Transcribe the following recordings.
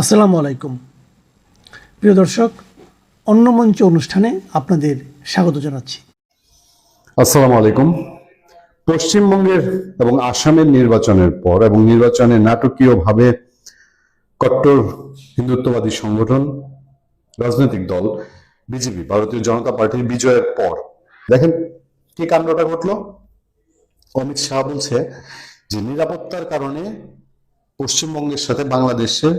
আসসালামু আলাইকুম। প্রিয় দর্শক, অন্য মঞ্চ অনুষ্ঠানে আপনাদের স্বাগত জানাচ্ছি। আসসালামু আলাইকুম। পশ্চিমবঙ্গের এবং আসামের নির্বাচনের পর এবং নির্বাচনে নাটকীয়ভাবে কট্টর হিন্দুত্ববাদী সংগঠন রাজনৈতিক দল বিজেপি ভারতীয় জনতা পার্টির বিজয়ের পর দেখেন কি কাণ্ডটা ঘটলো। অমিত শাহ বলছে যে নিরাপত্তার কারণে পশ্চিমবঙ্গের সাথে বাংলাদেশের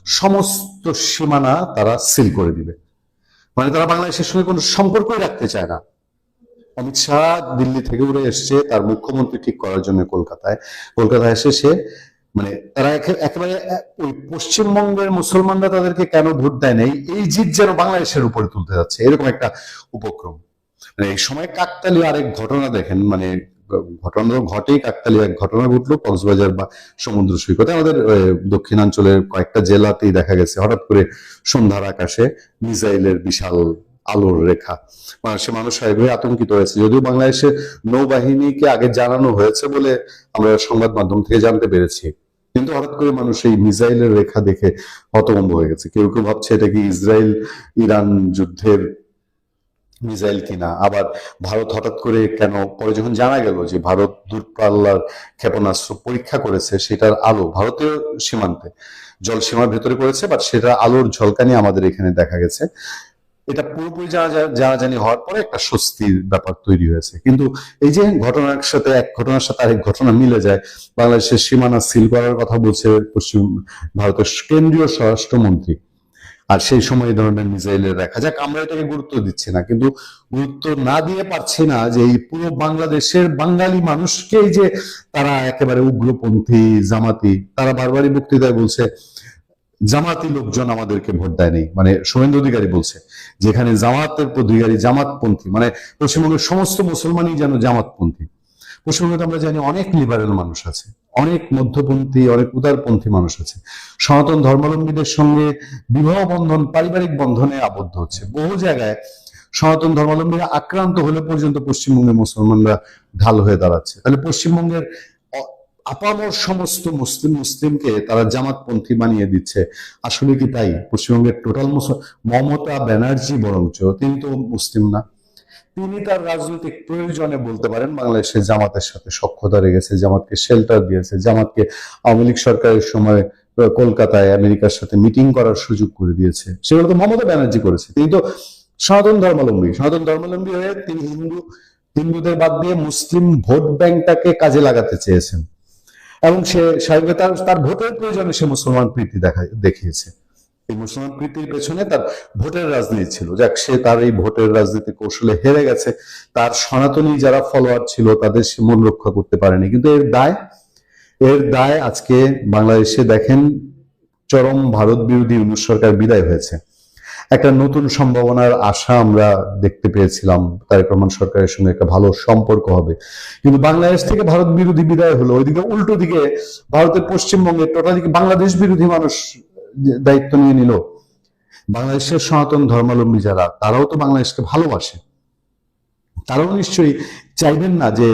সমস্ত সীমানা তারা সিল করে দিবে, মানে তারা বাংলাদেশের সঙ্গে কোনো সম্পর্কই রাখতে চায় না। অমিত শাহ দিল্লি থেকে উড়ে এসছে তার মুখ্যমন্ত্রী ঠিক করার জন্য কলকাতায় এসে সে মানে তারা একেবারে ওই পশ্চিমবঙ্গের মুসলমানরা তাদেরকে কেন ভোট দেয় নাই এই জিদ যেন বাংলাদেশের উপরে তুলতে যাচ্ছে, এরকম একটা উপক্রম। মানে এই সময় কাকতালীয় আরেক ঘটনা দেখেন, মানে ঘটনা ঘটেই কাকতালীয় এক ঘটনা ঘটলো কক্সবাজার বা সমুদ্র সৈকতে আমাদের দক্ষিণাঞ্চলের কয়েকটা জেলাতেই দেখা গেছে হঠাৎ করে সন্ধ্যার আকাশে মিসাইলের বিশাল আলোর রেখা। মানুষ এভাবে আতঙ্কিত হয়েছে, যদিও বাংলাদেশের নৌবাহিনীকে আগে জানানো হয়েছে বলে আমরা সংবাদ মাধ্যম থেকে জানতে পেরেছি, কিন্তু হঠাৎ করে মানুষ এই মিসাইলের রেখা দেখে হতভম্ব হয়ে গেছে। কেউ কেউ ভাবছে এটা কি ইসরায়েল ইরান যুদ্ধের মিসাইল কিনা, আবার ভারত হঠাৎ করে কেন, পরে যখন জানা গেল যে ভারত দূরপাল্লার ক্ষেপণাস্ত্র পরীক্ষা করেছে সেটার আলো ভারতীয় সীমান্তে জল সীমার ভেতরে করেছে, বাট সেটা আলোর ঝলকানি আমাদের এখানে দেখা গেছে। এটা পুরোপুরি জানাজানি হওয়ার পরে একটা স্বস্তির ব্যাপার তৈরি হয়েছে। কিন্তু এই যে এক ঘটনার সাথে আরেক ঘটনা মিলে যায়, বাংলাদেশের সীমানা সিল করার কথা বলছে পশ্চিম ভারতের কেন্দ্রীয় স্বরাষ্ট্রমন্ত্রী, আর সেই সময় এই ধরনের মিসাইলের রেখা। যাক, আমরা এটাকে গুরুত্ব দিচ্ছি না, কিন্তু গুরুত্ব না দিয়ে পারছি না যে এই পুরো বাংলাদেশের বাঙালি মানুষকে যে তারা একেবারে উগ্রপন্থী জামাতি, তারা বারবারই বক্তৃতায় বলছে জামাতি লোকজন আমাদেরকে ভোট দেয়নি। মানে শুভেন্দু অধিকারী বলছে যেখানে জামাতের অধিকারী জামাতপন্থী, মানে পশ্চিমবঙ্গের সমস্ত মুসলমানই যেন জামাতপন্থী। পশ্চিমবঙ্গে আমরা জানি অনেক লিবারেল মানুষ আছে, অনেক মধ্যপন্থী, অনেক উদারপন্থী মানুষ আছে। সনাতন ধর্মাবলম্বীদের সঙ্গে বিবাহ বন্ধন, পারিবারিক বন্ধনে আবদ্ধ হচ্ছে। বহু জায়গায় সনাতন ধর্মাবলম্বীরা আক্রান্ত হলে পর্যন্ত পশ্চিমবঙ্গের মুসলমানরা ঢাল হয়ে দাঁড়াচ্ছে। তাহলে পশ্চিমবঙ্গের আপামর সমস্ত মুসলিমকে তারা জামাতপন্থী বানিয়ে দিচ্ছে। আসলে কি তাই? পশ্চিমবঙ্গের টোটাল মমতা ব্যানার্জি বরঞ্চ তিনি তো মুসলিম না, তিনি তার রাজনৈতিক প্রয়োজনে বলতে পারেন বাংলাদেশের জামাতের সাথে সখ্যতা রেখেছে, জামাতকে শেল্টার দিয়েছে, জামাতকে আওয়ামী লীগ সরকারের সময় কলকাতায় আমেরিকার সাথে মিটিং করার সুযোগ করে দিয়েছে। সেগুলো তো মমতা ব্যানার্জি করেছে। তিনি তো সনাতন ধর্মাবলম্বী হয়ে তিনি হিন্দুদের বাদ দিয়ে মুসলিম ভোট ব্যাংকটাকে কাজে লাগাতে চেয়েছেন, এবং সে স্বাভাবিক তার ভোটের প্রয়োজনে সে মুসলমান প্রীতি দেখিয়েছে। এই মুসলমান প্রীতির পেছনে তার ভোটের রাজনীতি ছিল। যাক, সে তার এই ভোটের রাজনীতি কৌশলে হেরে গেছে। তার সনাতনী যারা ফলোয়ার ছিল তাদের সে মন রক্ষা করতে পারেনি। কিন্তু এর দায় আজকে বাংলাদেশে দেখেন চরম ভারত বিরোধী ইউনূস সরকার বিদায় হয়েছে। একটা নতুন সম্ভাবনার আশা আমরা দেখতে পেয়েছিলাম, তারেক রহমান সরকারের সঙ্গে একটা ভালো সম্পর্ক হবে, কিন্তু বাংলাদেশ থেকে ভারত বিরোধী বিদায় হলো। ওইদিকে উল্টো দিকে ভারতের পশ্চিমবঙ্গে টোটালি বাংলাদেশ বিরোধী মানুষ দায়িত্ব নিয়ে নিল। বাংলাদেশের সনাতন ধর্মাবলম্বী যারা, তারাও তো বাংলাদেশকে ভালোবাসে, তারাও নিশ্চয়ই চাইবেন না যে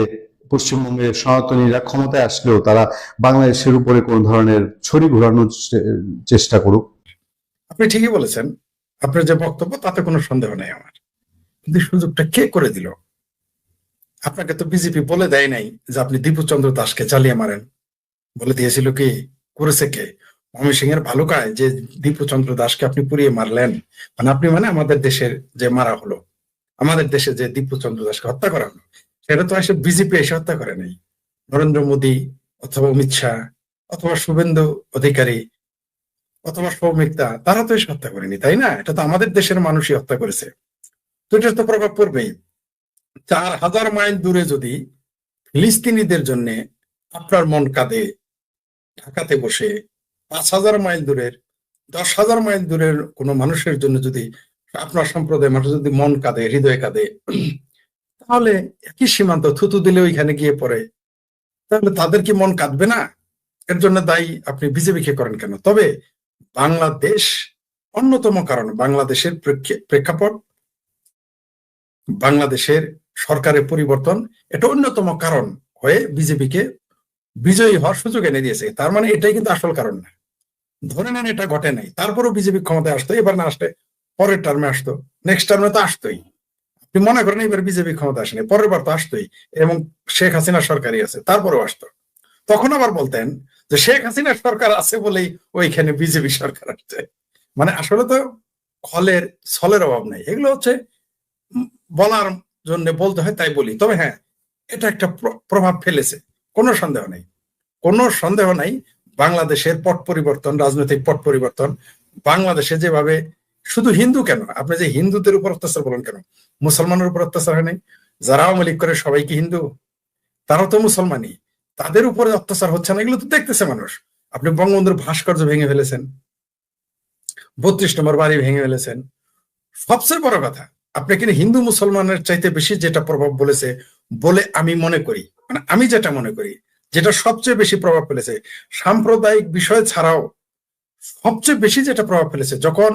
পশ্চিমবঙ্গের সনাতনীরা ক্ষমতায় আসলেও তারা বাংলাদেশের উপরে কোন ধরনের ছড়ি ঘোরানোর চেষ্টা করুক। আপনি ঠিকই বলেছেন, আপনার যে বক্তব্য তাতে কোনো সন্দেহ নেই আমার। কিন্তু সুযোগটা কে করে দিল? আপনাকে তো বিজেপি বলে দেয় নাই যে আপনি দীপুচন্দ্র দাসকে চালিয়ে মারেন। বলে দিয়েছিল কি? করেছে কে? ময়মনসিংহ এর ভালুকায় যে দীপুচন্দ্র দাসকে আপনি পুড়িয়ে মারলেন, মানে আপনি মানে আমাদের দেশের যে মারা হলো, আমাদের দেশে যে দীপুচন্দ্র দাসকে হত্যা করা হলো, সেটা তো এসে বিজেপি এসে হত্যা করে নাই। নরেন্দ্র মোদী অথবা অমিত শাহ অথবা শুভেন্দু অধিকারী অথবা সৌমিকদা, তারা তো এসে হত্যা করেনি, তাই না? এটা তো আমাদের দেশের মানুষই হত্যা করেছে। তো এটার তো প্রভাব পড়বেই। 4000 মাইল দূরে যদি ফিলিস্তিনিদের জন্য আপনার মন কাঁদে, ঢাকাতে বসে 5000 মাইল দূরের 10,000 মাইল দূরের কোনো মানুষের জন্য যদি আপনার সম্প্রদায়ের মানুষ যদি মন কাঁদে, হৃদয় কাঁদে, তাহলে একই সীমান্ত থুতু দিলে ওইখানে গিয়ে পড়ে, তাহলে তাদের কি মন কাঁদবে না? এর জন্য দায়ী আপনি বিজেপিকে করেন কেন? তবে বাংলাদেশ অন্যতম কারণ, বাংলাদেশের প্রেক্ষাপট, বাংলাদেশের সরকারের পরিবর্তন, এটা অন্যতম কারণ হয়ে বিজেপিকে বিজয়ী হওয়ার সুযোগ এনে দিয়েছে। তার মানে এটাই কিন্তু আসল কারণ না। ধরে নেন এটা ঘটে নাই, তারপরেও বিজেপি ক্ষমতায় আসতো, এবার না আসলে পরের টার্মে আসতো, নেক্সট টার্মে তো আসতোই। আপনি মনে করেন এবার বিজেপি ক্ষমতা আসেনি, পরের বার তো আসতোই, এবং শেখ হাসিনা সরকারই আছে, তারপরেও আসতো। তখন আবার বলতেন যে শেখ হাসিনা সরকার আছে বলেই ওইখানে বিজেপি সরকার আসছে। মানে আসলে তো খলের ছলের অভাব নাই, এগুলো হচ্ছে উম, বলার জন্য বলতে হয় তাই বলি। তবে হ্যাঁ, এটা একটা প্রভাব ফেলেছে, কোনো সন্দেহ নেই, কোনো সন্দেহ নাই। বাংলাদেশের পট পরিবর্তন, রাজনৈতিক পট পরিবর্তন, বাংলাদেশে যেভাবে, শুধু হিন্দু কেন, আপনি যে হিন্দুদের উপর অত্যাচার বলেন কেন, মুসলমানের উপর অত্যাচার হয় নাই? যারা আওয়ামী লীগ করে সবাই কি হিন্দু? তারাও তো মুসলমানই, তাদের উপরে অত্যাচার হচ্ছে না, এগুলো তো দেখতেছে মানুষ। আপনি বঙ্গবন্ধুর ভাস্কর্য ভেঙে ফেলেছেন, 32 নম্বর বাড়ি ভেঙে ফেলেছেন। সবচেয়ে বড় কথা, আপনি কিন্তু হিন্দু মুসলমানের চাইতে বেশি যেটা প্রভাব বলেছে বলে আমি মনে করি, মানে আমি যেটা মনে করি, যেটা সবচেয়ে বেশি প্রভাব ফেলেছে সাম্প্রদায়িক বিষয় ছাড়াও, সবচেয়ে বেশি যেটা প্রভাব ফেলেছে, যখন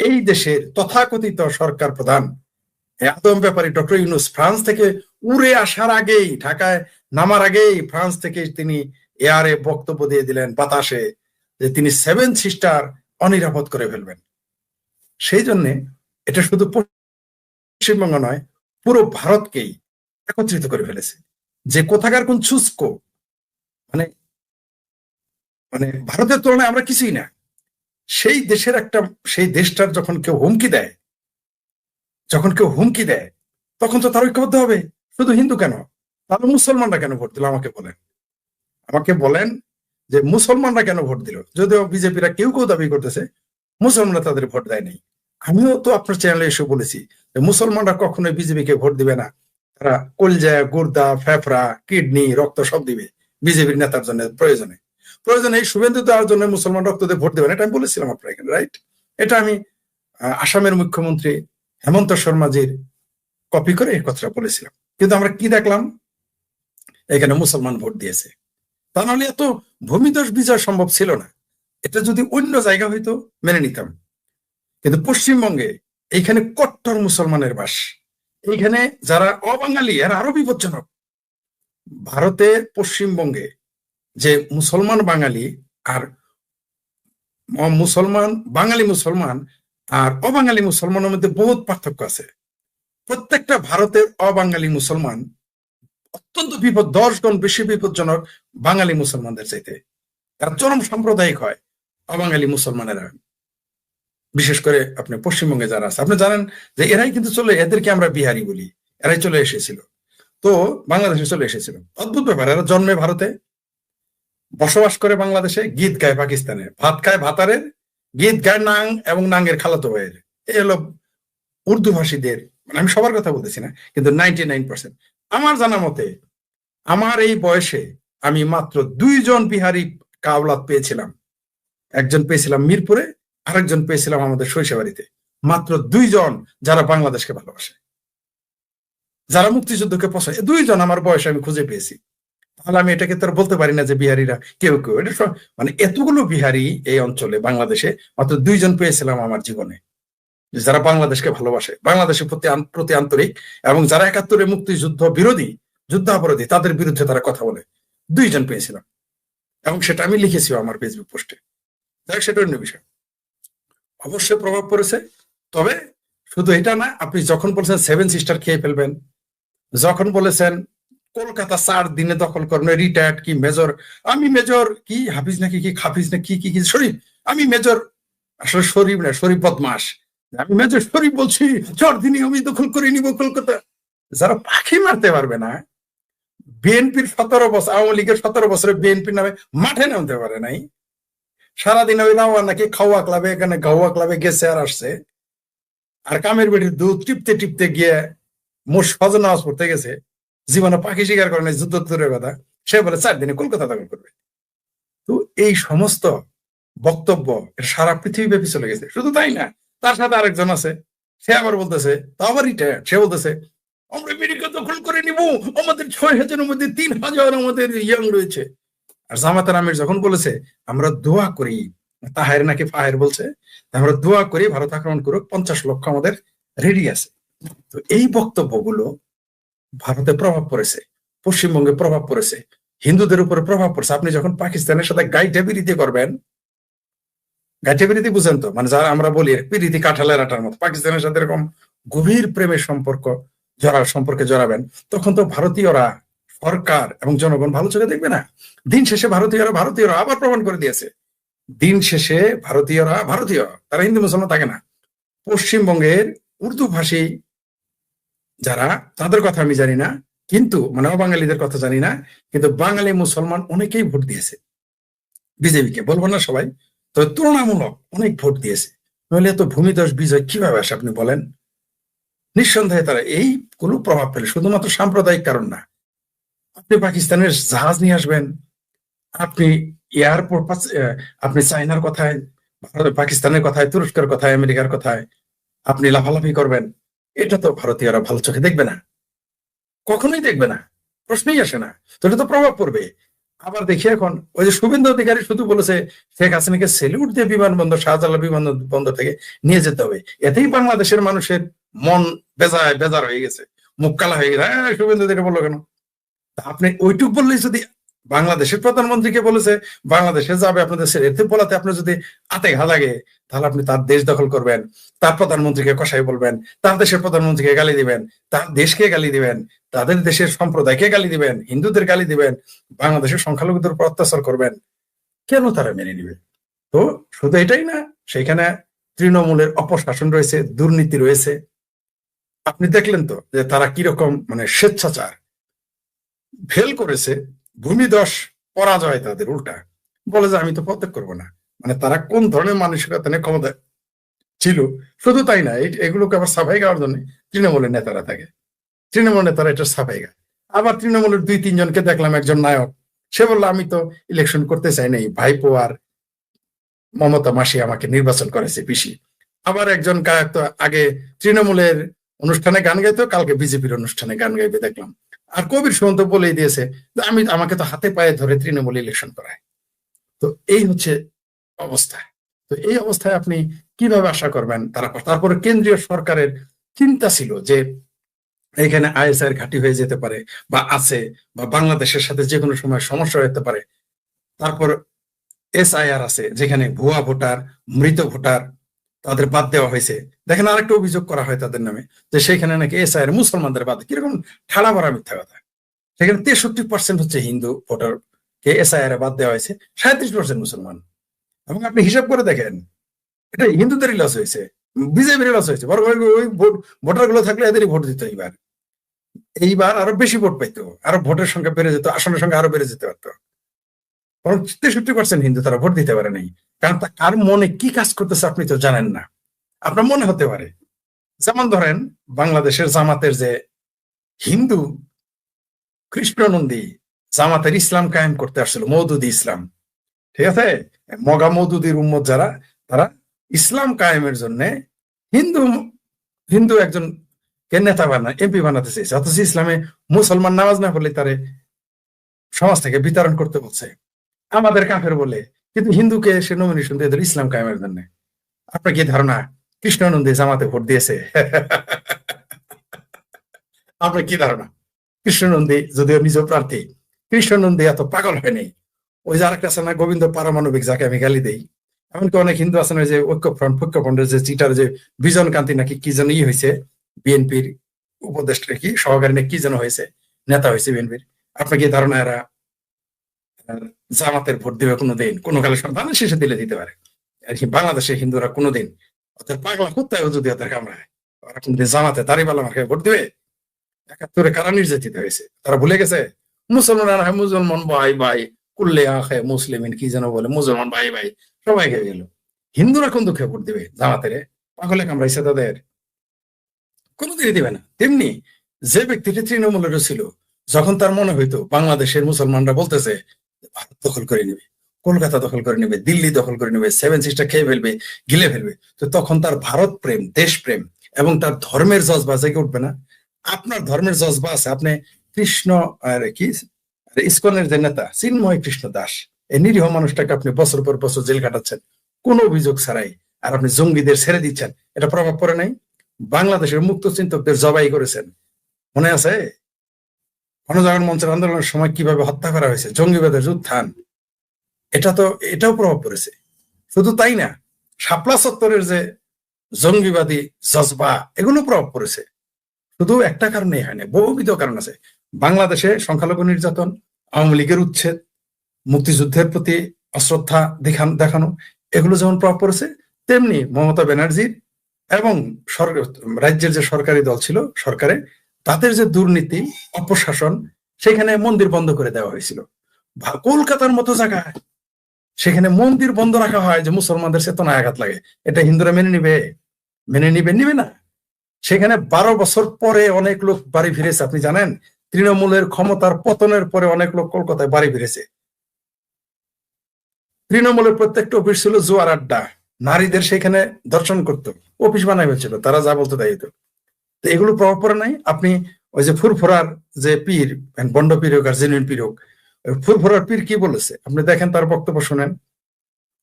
এই দেশের তথাকথিত সরকার প্রধান আদম ব্যাপারী ডক্টর ইউনূস ফ্রান্স থেকে উড়ে আসার আগেই, ঢাকায় নামার আগেই ফ্রান্স থেকে তিনি এয়ারে বক্তব্য দিয়ে দিলেন বাতাসে, যে তিনি 7 সিস্টার অনিরাপদ করে ফেলবেন। সেই জন্য এটা শুধু পশ্চিমবঙ্গ নয়, পুরো ভারতকেই একত্রিত করে ফেলেছে, যে কোথাকার কোন শুষ্ক, মানে মানে ভারতের তুলনায় আমরা কিছুই না। সেই দেশের একটা, সেই দেশটার যখন কেউ হুমকি দেয়, যখন কেউ হুমকি দেয়, তখন তো তার ঐক্যবদ্ধ হবে। শুধু হিন্দু কেন, তাহলে মুসলমানরা কেন ভোট দিল আমাকে বলেন, আমাকে বলেন যে মুসলমানরা কেন ভোট দিল? যদিও বিজেপিরা কেউ কেউ দাবি করতেছে মুসলমানরা তাদের ভোট দেয় নাই। আমিও তো আপনার চ্যানেলে এসে বলেছি যে মুসলমানরা কখনোই বিজেপিকে ভোট দিবে না, তারা কলজা, গুর্দা, ফেফড়া, কিডনি, রক্ত সব দিবে বিজেপির নেতার জন্য, প্রয়োজনে প্রয়োজনে এই শুভেন্দু দেওয়ার জন্য মুসলমান রক্ত দিয়ে ভোট দেবেন, এটা আমি বলেছিলাম আপনার এখানে, রাইট? এটা আমি আসামের মুখ্যমন্ত্রী হেমন্ত শর্মাজির কপি করে এই কথাটা বলেছিলাম। কিন্তু আমরা কি দেখলাম, এখানে মুসলমান ভোট দিয়েছে। তা নাহলে এত ভূমিধস বিজয় সম্ভব ছিল না। এটা যদি অন্য জায়গা হইতো মেনে নিতাম, কিন্তু পশ্চিমবঙ্গে এইখানে কট্টর মুসলমানের বাস, এইখানে যারা অবাঙালি এরা আরো বিপজ্জনক। ভারতে পশ্চিমবঙ্গে যে মুসলমান বাঙালি আর মুসলমান, বাঙালি মুসলমান আর অবাঙালি মুসলমানের মধ্যে বহুত পার্থক্য আছে। প্রত্যেকটা ভারতের অবাঙালি মুসলমান অত্যন্ত বিপদ, 10 গুণ বেশি বিপজ্জনক বাঙালি মুসলমানদের চাইতে। তারা চরম সাম্প্রদায়িক হয় অবাঙালি মুসলমানেরা, বিশেষ করে আপনি পশ্চিমবঙ্গে যারা আছে, আপনি জানেন যে এরাই কিন্তু এদেরকে আমরা বিহারি বলি, এরাই চলে এসেছিল, তো বাংলাদেশে চলে এসেছিল। অদ্ভুত ব্যাপার, এরা জন্মে ভারতে, বসবাস করে বাংলাদেশে, গীত গায় পাকিস্তানে, ভাত খায় ভাতারের, গীত গায় নাং এবং নাঙ্গের খালাতো ভাইয়ের। এই হলো উর্দু ভাষীদের, মানে আমি সবার কথা বলতেছি না, কিন্তু 99%। আমার জানা মতে আমার এই বয়সে আমি মাত্র 2 জন বিহারি কাওলাদ পেয়েছিলাম। একজন পেয়েছিলাম মিরপুরে, আরেকজন পেয়েছিলাম আমাদের সরিষাবাড়িতে। মাত্র 2 জন যারা বাংলাদেশকে ভালোবাসে, যারা মুক্তিযুদ্ধকে পছন্দ, 2 জন আমার বয়সে আমি খুঁজে পেয়েছি। তাহলে আমি এটাকে তো বলতে পারি না যে বিহারিরা কেউ কেউ, এটা মানে এতগুলো বিহারি এই অঞ্চলে বাংলাদেশে মাত্র 2 জন পেয়েছিলাম আমার জীবনে, যারা বাংলাদেশকে ভালোবাসে, বাংলাদেশের প্রতি আন্তরিক, এবং যারা 71-এ মুক্তিযুদ্ধ বিরোধী, যুদ্ধাপরাধী, তাদের বিরুদ্ধে তারা কথা বলে। 2 জন পেয়েছিলাম, এবং সেটা আমি লিখেছিও আমার ফেসবুক পোস্টে। সেটা অন্য বিষয়, অবশ্যই প্রভাব পড়েছে। তবে শুধু এটা না, আপনি যখন বলছেন 7 সিস্টার খেয়ে ফেলবেন, যখন বলেছেন কলকাতা 4 দিনে দখল করবেন, রিটায়ার্ড কি মেজর, আমি মেজর কি হাফিজ নাকি কি খাফিজ না কি কি কি শরীফ, আমি মেজর, আসলে শরীফ না, শরীফ বদমাস, আমি মেজর শরীফ বলছি, 4 দিনে আমি দখল করে নিব কলকাতা। যারা পাখি মারতে পারবে না, বিএনপির 17 বছর, আওয়ামী লীগের 17 বছরে বিএনপির নামে মাঠে নামতে পারে নাই, সারাদিন ওই রাওয়া নাকি খাওয়া ক্লাবে, এখানে গাওয়া ক্লাবে গেছে আর আসছে, আর কামের বেটির দুধ টিপতে টিপতে গিয়ে মোট ফজর নামাজ পড়তে গেছে, জীবনে পাখি শিকার করে নাই, যুদ্ধ দূরের কথা, সে বলে 4 দিনে কলকাতা দখল করবে। তো এই সমস্ত বক্তব্য সারা পৃথিবী ব্যাপী চলে গেছে। শুধু তাই না, তার সাথে আরেকজন আছে, সে আবার বলতেছে, তা আবার রিটায়ার্ড, সে বলতেছে আমরা আমেরিকা দখল করে নিব, আমাদের 6,000-এর মধ্যে 3,000 আমাদের ইয়াং রয়েছে। আর জামাতার আমির যখন বলেছে আমরা দোয়া করি, তাহের নাকি ফাহের বলছে, আমরা দোয়া করি ভারত আক্রমণ করুক, 50 লক্ষ আমাদের রেডি আছে। তো এই বক্তব্যগুলো ভারতে প্রভাব পড়েছে, পশ্চিমবঙ্গে প্রভাব পড়েছে, হিন্দুদের উপরে প্রভাব পড়ছে। আপনি যখন পাকিস্তানের সাথে গাইডে বিরোধী করবেন, গাঠে প্রীতি বুঝেন তো, মানে যারা আমরা বলি প্রীতি কাঁঠালের আটার মতো, পাকিস্তানের সাথে এরকম গভীর প্রেমের সম্পর্কে জড়াবেন, তখন তো ভারতীয়রা, সরকার এবং জনগণ ভালো চোখে দেখবে না। দিন শেষে ভারতীয়রা আবার প্রমাণ করে দিয়েছে, দিন শেষে ভারতীয়রা ভারতীয়, তারা হিন্দু মুসলমান থাকে না। পশ্চিমবঙ্গের উর্দু ভাষী যারা, তাদের কথা আমি জানি না, কিন্তু মানে অবাঙালিদের কথা জানি না, কিন্তু বাঙালি মুসলমান অনেকেই ভোট দিয়েছে বিজেপিকে, বলবো না সবাই, তবে তুলনামূলক অনেক ভোট দিয়েছে। নইলে তো ভূমিধস বিজয় কিভাবে আসে আপনি বলেন? নিঃসন্দেহে তারা এই কোনো প্রভাব ফেলে, শুধুমাত্র সাম্প্রদায়িক কারণ না। আপনি পাকিস্তানের জাহাজ নিয়ে আসবেন, আপনি এয়ারপোর্ট, আপনি চায়নার কথায়, পাকিস্তানের কথায়, তুরস্কের কথায়, আমেরিকার কথায় আপনি লাফালাফি করবেন, এটা তো ভারতীয়রা ভালো চোখে দেখবে না, কখনোই দেখবে না, প্রশ্নই আসে না। তো এটা তো প্রভাব পড়বে। আবার দেখি এখন ওই যে শুভেন্দু অধিকারী শুধু বলেছে শেখ হাসিনাকে সেলিউট দিয়ে বিমানবন্দর, শাহজালাল বিমানবন্দর থেকে নিয়ে যেতে হবে, এতেই বাংলাদেশের মানুষের মন বেজার হয়ে গেছে, মুখ কালা হয়ে গেছে। হ্যাঁ, শুভেন্দু অধিকারী বললো কেন? আপনি ওইটুক বললেই, যদি বাংলাদেশের প্রধানমন্ত্রীকে বলেছে বাংলাদেশে যাবে আপনাদের ছেড়ে, এতে বলাতে আপনার যদি আতে ঘা লাগে, তাহলে আপনি তার দেশ দখল করবেন, তার প্রধানমন্ত্রীকে কষাই বলবেন, তার দেশের প্রধানমন্ত্রীকে গালি দিবেন, তার দেশকে গালি দিবেন, তাদের দেশের সম্প্রদায়কে গালি দিবেন, হিন্দুদের গালি দিবেন, বাংলাদেশের সংখ্যালঘুদের উপর অত্যাচার করবেন। কেন তারা মেনে নিবে? তো শুধু এটাই না, সেখানে তৃণমূলের অপশাসন রয়েছে, দুর্নীতি রয়েছে। আপনি দেখলেন তো যে তারা কিরকম মানে স্বেচ্ছাচার ফেল করেছে, ভূমিধস পরাজয় তাদের, উল্টা বলে যে আমি তো পদত্যাগ করবো না। মানে তারা কোন ধরনের মানসিকতা নিয়ে ক্ষমতা ছিল। শুধু তাই না, এগুলোকে আবার সাফাই গাওয়ার জন্য তৃণমূলের নেতারা থাকে, তৃণমূল নেতারা এটা সাফাই গায়। আবার তৃণমূলের 2-3 জনকে দেখলাম, একজন নায়ক, সে বললো আমি তো ইলেকশন করতে চাই নাই, ভাইপো আর মমতা মাসি আমাকে নির্বাচন করেছে পিসি। আবার একজন গায়ক তো আগে তৃণমূলের অনুষ্ঠানে গান গাইতো, কালকে বিজেপির অনুষ্ঠানে গান গাইবে দেখলাম। আর কবির সুমন্ত বলেই দিয়েছে যে আমাকে তো হাতে পায়ে ধরে তৃণমূল ইলেকশন করায়। তো এই হচ্ছে অবস্থা। তো এই অবস্থায় আপনি কিভাবে আশা করবেন তারপরে কেন্দ্রীয় সরকারের চিন্তা ছিল যে এখানে আইএসআই ঘাঁটি হয়ে যেতে পারে বা আছে, বা বাংলাদেশের সাথে যে কোনো সময় সমস্যা হতে পারে। তারপর এসআইআর আছে, যেখানে ভুয়া ভোটার, মৃত ভোটার তাদের বাদ দেওয়া হয়েছে। দেখেন, আরেকটা অভিযোগ করা হয় তাদের নামে যে সেখানে নাকি এসআইআর মুসলমানদের বাদ, কিরকম ঠাড়া ভরা মিথ্যা কথা। সেখানে 63% হচ্ছে হিন্দু ভোটার কে এসআইআর বাদ দেওয়া হয়েছে, 37% মুসলমান। এবং আপনি হিসাব করে দেখেন, এটা হিন্দুদেরই লস হয়েছে, বিজেপির লস হয়েছে। বরং ওই ভোটার গুলো থাকলে এদেরই ভোট দিত। এইবার আরো বেশি ভোট পাইতো, আরো ভোটের সংখ্যা বেড়ে যেত, আসনের সংখ্যা আরো বেড়ে যেতে পারতো। বরং 63% হিন্দু তারা ভোট দিতে পারে নাই। কারণ কার মনে কি কাজ করতেছে আপনি তো জানেন না। আপনার মনে হতে পারে, যেমন ধরেন বাংলাদেশের জামাতের যে হিন্দু কৃষ্ণনন্দী জামাতের ইসলাম কায়েম করতে আসছিল, মওদুদি ইসলাম, ঠিক আছে, মগা মওদুদির উম্মত যারা, তারা ইসলাম কায়েমের জন্য হিন্দু হিন্দু একজন কে নেতা এমপি বানাতে চাইছে, অথচ ইসলামে মুসলমান নামাজ না পড়লে তারে সমাজ থেকে বিতরণ করতে বলছে, আমাদের কাফের বলে। কিন্তু হিন্দুকে সে নমিনেশন দিয়ে দিল ইসলাম কায়েমের জন্য। আপনার কি ধারণা কৃষ্ণনন্দী জামাতে ভোট দিয়েছে? আপনার কি ধারণা? কৃষ্ণনন্দী যদিও নিজ প্রার্থী, কৃষ্ণনন্দী এত পাগল হয়নি। ওই যে আরেকটা আছে না, গোবিন্দ পারমাণবিক, যাকে আমি গালি দেই। এমনকি অনেক হিন্দু আছে না, যে ঐক্যফ্রন্টের যে চিটার যে বিজন কান্তি নাকি কি যেন হয়েছে, বিএনপির উপদেষ্টা কি সহকারী না কি যেন হয়েছে, নেতা হয়েছে বিএনপির। আপনার কি ধারণা এরা জামাতের ভোট দিবে কোনোদিন? কোনো কালে বাংলাদেশ শেষে দিলে দিতে পারে, আর কি বাংলাদেশের হিন্দুরা কোনোদিন ওদের পাগলা কুত্তায় যদি ওদের কামড়ায়, ওরা কোনদিন জামাতে দাঁড়িপাল্লা মার্কায় ভোট দিবে? 71-এ কারা নির্যাতিত হয়েছে, তারা ভুলে গেছে? মুসলমান মুসলমান ভাই ভাই কুল্লে আখে মুসলিমিন কি যেন বলে, মুসলমান ভাই ভাই সবাই খেয়ে গেল। হিন্দুরা কোন দুঃখে ভোট দিবে জামাতের? পাগলে কামড়াইছে তাদের, কোনোদিনই দিবে না। তেমনি যে ব্যক্তিটি তৃণমূলেরও ছিল, যখন তার মনে হইতো বাংলাদেশের মুসলমানরা বলতেছে ভারত দখল করে নেবে, কলকাতা দখল করে নেবে, দিল্লি দখল করে নেবে, 7 সিস্টার খেয়ে ফেলবে, গিলে ফেলবে, তো তখন তার ভারত প্রেম, দেশপ্রেম এবং তার ধর্মের জজবা জেগে উঠবে না? আপনার ধর্মের জজবা আছে, আপনি কৃষ্ণ আর কি ইসকনের যে নেতা চিন্ময় কৃষ্ণ দাস, এই নিরীহ মানুষটাকে আপনি বছর পর বছর জেল কাটাচ্ছেন কোনো অভিযোগ ছাড়াই, আর আপনি জঙ্গিদের ছেড়ে দিচ্ছেন, এটা প্রভাব পড়ে নাই? বাংলাদেশের মুক্ত চিন্তকদের জবাই করেছেন, মনে আছে? গণজাগরণ মঞ্চের আন্দোলনের সময় কিভাবে হত্যা করা হয়েছে, জঙ্গিবাদের উত্থান, এটাও প্রভাব পড়েছে। শুধু তাই না, শাপলা চত্বরের যে জঙ্গিবাদী জজবা, এগুলো প্রভাব পড়েছে। শুধু একটা কারণেই হয়নি, বহুবিধ কারণ আছে। বাংলাদেশে সংখ্যালঘু নির্যাতন, আওয়ামী লীগের উচ্ছেদ, মুক্তিযুদ্ধের প্রতি অশ্রদ্ধা দেখানো, এগুলো যেমন প্রভাব পড়েছে, তেমনি মমতা ব্যানার্জির এবং রাজ্যের যে সরকারি দল ছিল সরকারে, তাদের যে দুর্নীতি, অপশাসন, সেখানে মন্দির বন্ধ করে দেওয়া হয়েছিল। কলকাতার মতো জায়গায় সেখানে মন্দির বন্ধ রাখা হয় যে মুসলমানদের চেতনায় আঘাত লাগে। এটা হিন্দুরা মেনে নিবে? নিবে না। সেখানে 12 বছর পরে অনেক লোক বাড়ি ফিরেছে। আপনি জানেন, তৃণমূলের ক্ষমতার পতনের পরে অনেক লোক কলকাতায় বাড়ি ফিরেছে। তৃণমূলের প্রত্যেকটা অফিস ছিল জোয়ার আড্ডা, নারীদের সেখানে দর্শন করতো, অফিস বানাই হয়েছিল, তারা যা বলতো তাই হতো। তো এগুলো প্রভাব পড়ে নাই? আপনি ওই যে ফুরফুরার যে পীর, বন্ড পীর হোক আর জেনুইন পীর হোক, ফুরফুরার পীর কি বলেছে আপনি দেখেন, তার বক্তব্য শুনেন।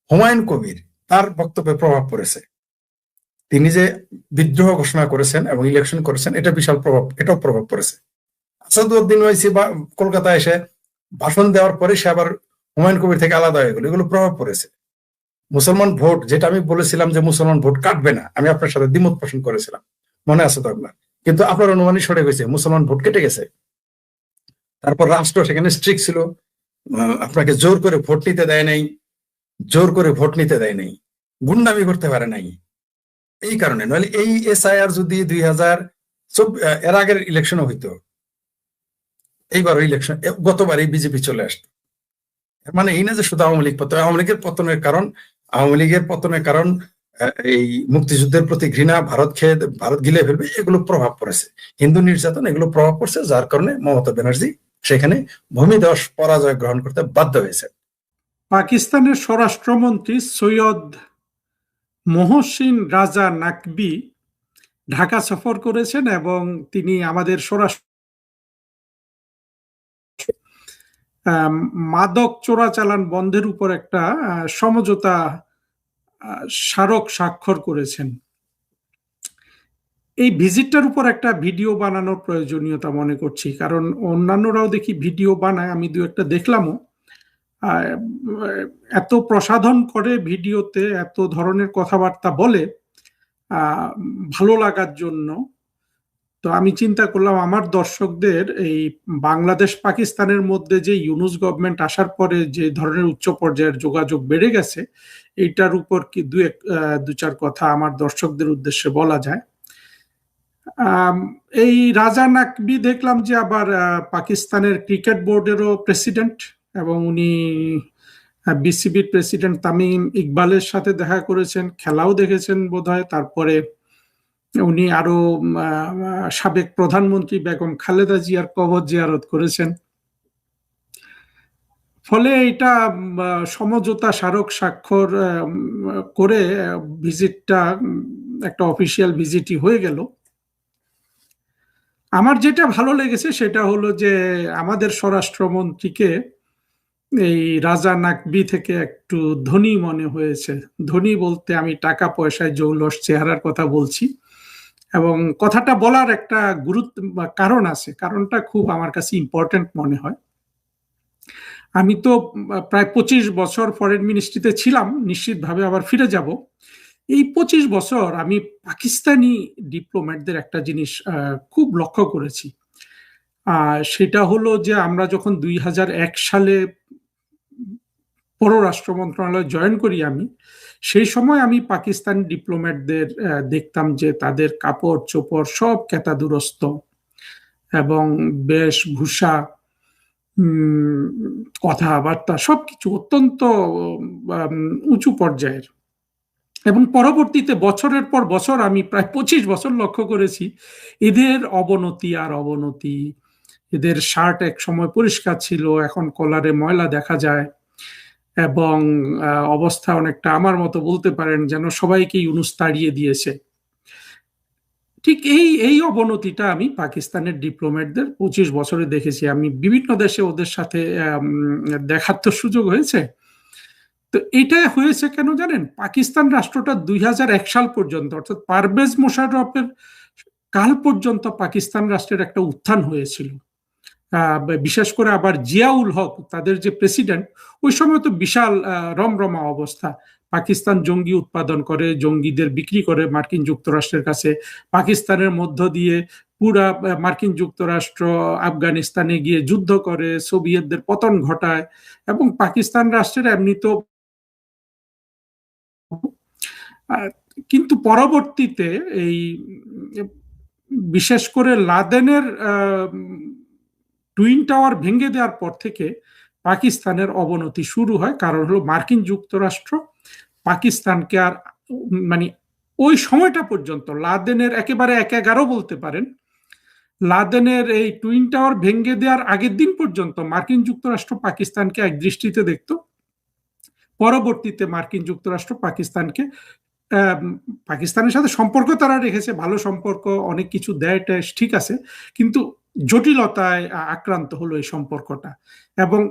হুমায়ুন কবির, তার বক্তব্যে প্রভাব পড়েছে। তিনি যে বিদ্রোহ ঘোষণা করেছেন এবং ইলেকশন করেছেন, এটা বিশাল প্রভাব, এটাও প্রভাব পড়েছে। আসাদুদ্দিন ওয়াইসি কলকাতায় এসে ভাষণ দেওয়ার পরে সে আবার হুমায়ুন কবির থেকে আলাদা হয়ে গেল, এগুলো প্রভাব পড়েছে। মুসলমান ভোট, যেটা আমি বলেছিলাম যে মুসলমান ভোট কাটবে না, আমি আপনার সাথে দ্বিমত পোষণ করেছিলাম, মনে আছে তো আপনার? কিন্তু আপনার অনুমানই সরে গেছে, মুসলমান ভোট কেটে গেছে। তারপর রাষ্ট্র সেখানে স্ট্রিক্ট ছিল, আপনাকে জোর করে ভোট নিতে দেয় নাই, গুন্ডামি করতে পারে নাই। এই কারণে, নইলে এই এসআইআর যদি 2024 এর আগের ইলেকশনও হইতো, এইবারও ইলেকশন, গতবারই বিজেপি চলে আসতো। মানে এই না যে শুধু আওয়ামী লীগ পতন, আওয়ামী লীগের পতনের কারণ এই মুক্তিযুদ্ধের প্রতি ঘৃণা, ভারত গিলে ফেলবে, এগুলো প্রভাব পড়েছে। হিন্দু নির্যাতন, এগুলো প্রভাব পড়ছে, যার কারণে মমতা ব্যানার্জি সেখানে ভূমিধস পরাজয় গ্রহণ করতে বাধ্য হয়েছে। পাকিস্তানের স্বরাষ্ট্রমন্ত্রী সৈয়দ মহসিন রাজা নাকবি ঢাকা সফর করেছেন এবং তিনি আমাদের স্বরাষ্ট্র মাদক চোরাচালান বন্ধের উপর একটা সমঝোতা স্মারক স্বাক্ষর করেছেন। এই ভিজিটটার উপর একটা ভিডিও বানানোর প্রয়োজনীয়তা মনে করছি, কারণ অন্যান্যরাও দেখি ভিডিও বানায়, আমি দু একটা দেখলামও। এত প্রসাধন করে ভিডিওতে, এত ধরনের কথাবার্তা বলে ভালো লাগার জন্য। তো আমি চিন্তা করলাম আমার দর্শকদের এই বাংলাদেশ পাকিস্তানের মধ্যে যে ইউনূস গভর্নমেন্ট আসার পরে যে ধরনের উচ্চ পর্যায়ের যোগাযোগ বেড়ে গেছে, এইটার উপর কি দু চার কথা আমার দর্শকদের উদ্দেশ্যে বলা যায়। এই রাজা নাকবি দেখলাম যে আবার পাকিস্তানের ক্রিকেট বোর্ডেরও প্রেসিডেন্ট, এবং উনি বিসিবির প্রেসিডেন্ট তামিম ইকবালের সাথে দেখা করেছেন, খেলাও দেখেছেন বোধহয়। তারপরে উনি আরো সাবেক প্রধানমন্ত্রী বেগম খালেদা জিয়ার কবর জিয়ারত করেছেন। ফলে এটা সমঝোতা স্মারক স্বাক্ষর করে ভিজিটটা একটা অফিসিয়াল ভিজিটই হয়ে গেল। আমার যেটা ভালো লেগেছে সেটা হলো যে আমাদের স্বরাষ্ট্রমন্ত্রীকে এই রাজা নাকবি থেকে একটু ধনী মনে হয়েছে। ধনী বলতে আমি টাকা পয়সায় জৌলস চেহারার কথা বলছি, এবং কথাটা বলার একটা কারণ আছে। কারণটা খুব আমার কাছে ইম্পর্টেন্ট মনে হয়। আমি তো প্রায় 25 বছর ফরেন মিনিস্ট্রিতে ছিলাম, নিশ্চিতভাবে আবার ফিরে যাব। এই 25 বছর আমি পাকিস্তানি ডিপ্লোম্যাটদের একটা জিনিস খুব লক্ষ্য করেছি। সেটা হলো যে আমরা যখন 2001 সালে পররাষ্ট্র মন্ত্রণালয় জয়েন করি, সেই সময় আমি পাকিস্তানি ডিপ্লোম্যাটদের দেখতাম যে তাদের কাপড় চোপড় সব কেতাদুরস্ত এবং বেশভূষা, কথাবার্তা সবকিছু অত্যন্ত উঁচু পর্যায়ের। এবং পরবর্তীতে বছরের পর বছর, আমি প্রায় 25 বছর লক্ষ্য করেছি এদের অবনতি আর অবনতি। এদের শার্ট এক সময় পরিষ্কার ছিল, এখন কলারে ময়লা দেখা যায়, এবং অবস্থা অনেকটা আমার মতো বলতে পারেন যেন সবাইকে ইউনূস তাড়িয়ে দিয়েছে। ঠিক এই অবনতিটা আমি পাকিস্তানের ডিপ্লোম্যাটদের 25 বছরে দেখেছি। আমি বিভিন্ন দেশে ওদের সাথে দেখার তো সুযোগ হয়েছে। তো এটা হয়েছে কেন জানেন? পাকিস্তান রাষ্ট্রটা 2001 সাল পর্যন্ত, অর্থাৎ পারভেজ মোশাররফের কাল পর্যন্ত পাকিস্তান রাষ্ট্রের একটা উত্থান হয়েছিল। বিশেষ করে আবার জিয়াউল হক, তাদের যে প্রেসিডেন্ট, ওই সময় তো বিশাল রমরমা অবস্থা। পাকিস্তান জঙ্গি উৎপাদন করে, জঙ্গিদের বিক্রি করে মার্কিন যুক্তরাষ্ট্রের কাছে। পাকিস্তানের মধ্য দিয়ে পুরা মার্কিন যুক্তরাষ্ট্র আফগানিস্তানে গিয়ে যুদ্ধ করে, সোভিয়েতদের পতন ঘটায়। এবং পাকিস্তান রাষ্ট্রের এমনিতেও কিন্তু পরবর্তীতে এই বিশেষ করে লাদেনের টুইন টাওয়ার ভেঙে দেওয়ার পর থেকে পাকিস্তানের অবনতি শুরু হয়। কারণ হলো মার্কিন যুক্তরাষ্ট্র পাকিস্তানকে আর মানে ওই সময়টা পর্যন্ত লাদেনের একেবারে ১/১১ বলতে পারেন, লাদেনের এই টুইন টাওয়ার ভেঙে দেওয়ার আগের দিন পর্যন্ত মার্কিন যুক্তরাষ্ট্র পাকিস্তানকে এক দৃষ্টিতে দেখত। পরবর্তীতে মার্কিন যুক্তরাষ্ট্র পাকিস্তানের সাথে সম্পর্ক তারা রেখেছে, ভালো সম্পর্ক, অনেক কিছু দেয় ঠিক আছে, কিন্তু জটিলতায় আক্রান্ত হলো এই সম্পর্কটা। এবং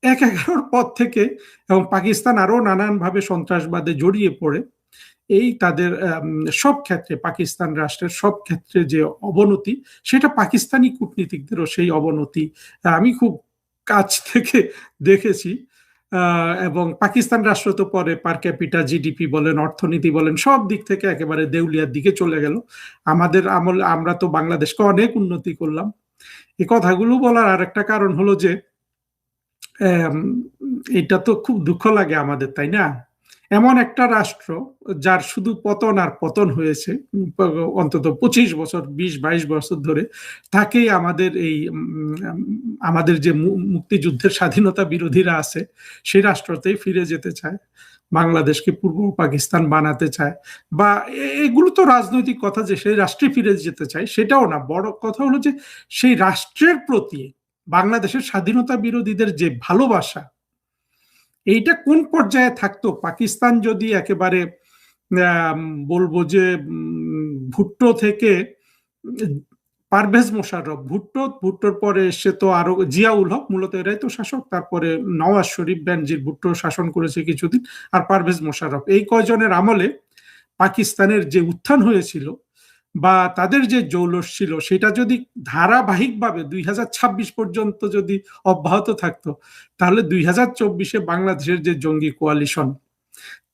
১/১১ পর থেকে এবং পাকিস্তান আরো নানানভাবে সন্ত্রাসবাদে জড়িয়ে পড়ে এই তাদের সব ক্ষেত্রে, পাকিস্তান রাষ্ট্রের সব ক্ষেত্রে যে অবনতি, সেটা পাকিস্তানি কূটনীতিকদেরও সেই অবনতি আমি খুব কাছ থেকে দেখেছি। এবং পাকিস্তান রাষ্ট্র তো পরে পার ক্যাপিটা জিডিপি বলেন, অর্থনীতি বলেন, সব দিক থেকে একেবারে দেউলিয়ার দিকে চলে গেল। আমাদের আমল, আমরা তো বাংলাদেশকে অনেক উন্নতি করলাম। এই কথাগুলো বলার আরেকটা কারণ হলো যে এটা তো খুব দুঃখ লাগে আমাদের, তাই না? এমন একটা রাষ্ট্র যার শুধু পতন আর পতন হয়েছে অন্তত ২৫ বছর, ২০-২২ বছর ধরে, তাকেই আমাদের এই আমাদের যে মুক্তিযুদ্ধের স্বাধীনতা বিরোধীরা আছে সেই রাষ্ট্রতেই ফিরে যেতে চায়, বাংলাদেশকে পূর্ব পাকিস্তান বানাতে চায়। বা এগুলো তো রাজনৈতিক কথা যে সেই রাষ্ট্রে ফিরে যেতে চায়, সেটাও না। বড় কথা হলো যে সেই রাষ্ট্রের প্রতি বাংলাদেশের স্বাধীনতা বিরোধীদের যে ভালোবাসা, এইটা কোন পর্যায়ে থাকতো। পাকিস্তান যদি একেবারে বলবো যে ভুট্টো থেকে পারভেজ মোশাররফ, ভুট্টোর পরে এসে তো আরো জিয়াউল হক, মূলত এরাই তো শাসক, তারপরে নওয়াজ শরীফ, বেনজির ভুট্টো শাসন করেছে কিছুদিন, আর পারভেজ মোশাররফ, এই কয়জনের আমলে পাকিস্তানের যে উত্থান হয়েছিল বা তাদের যে জৌলস ছিল, সেটা যদি ধারাবাহিকভাবে ২০২৬ পর্যন্ত যদি অব্যাহত থাকতো, তাহলে ২০২৪-এ বাংলাদেশের যে জঙ্গি কোয়ালিশন,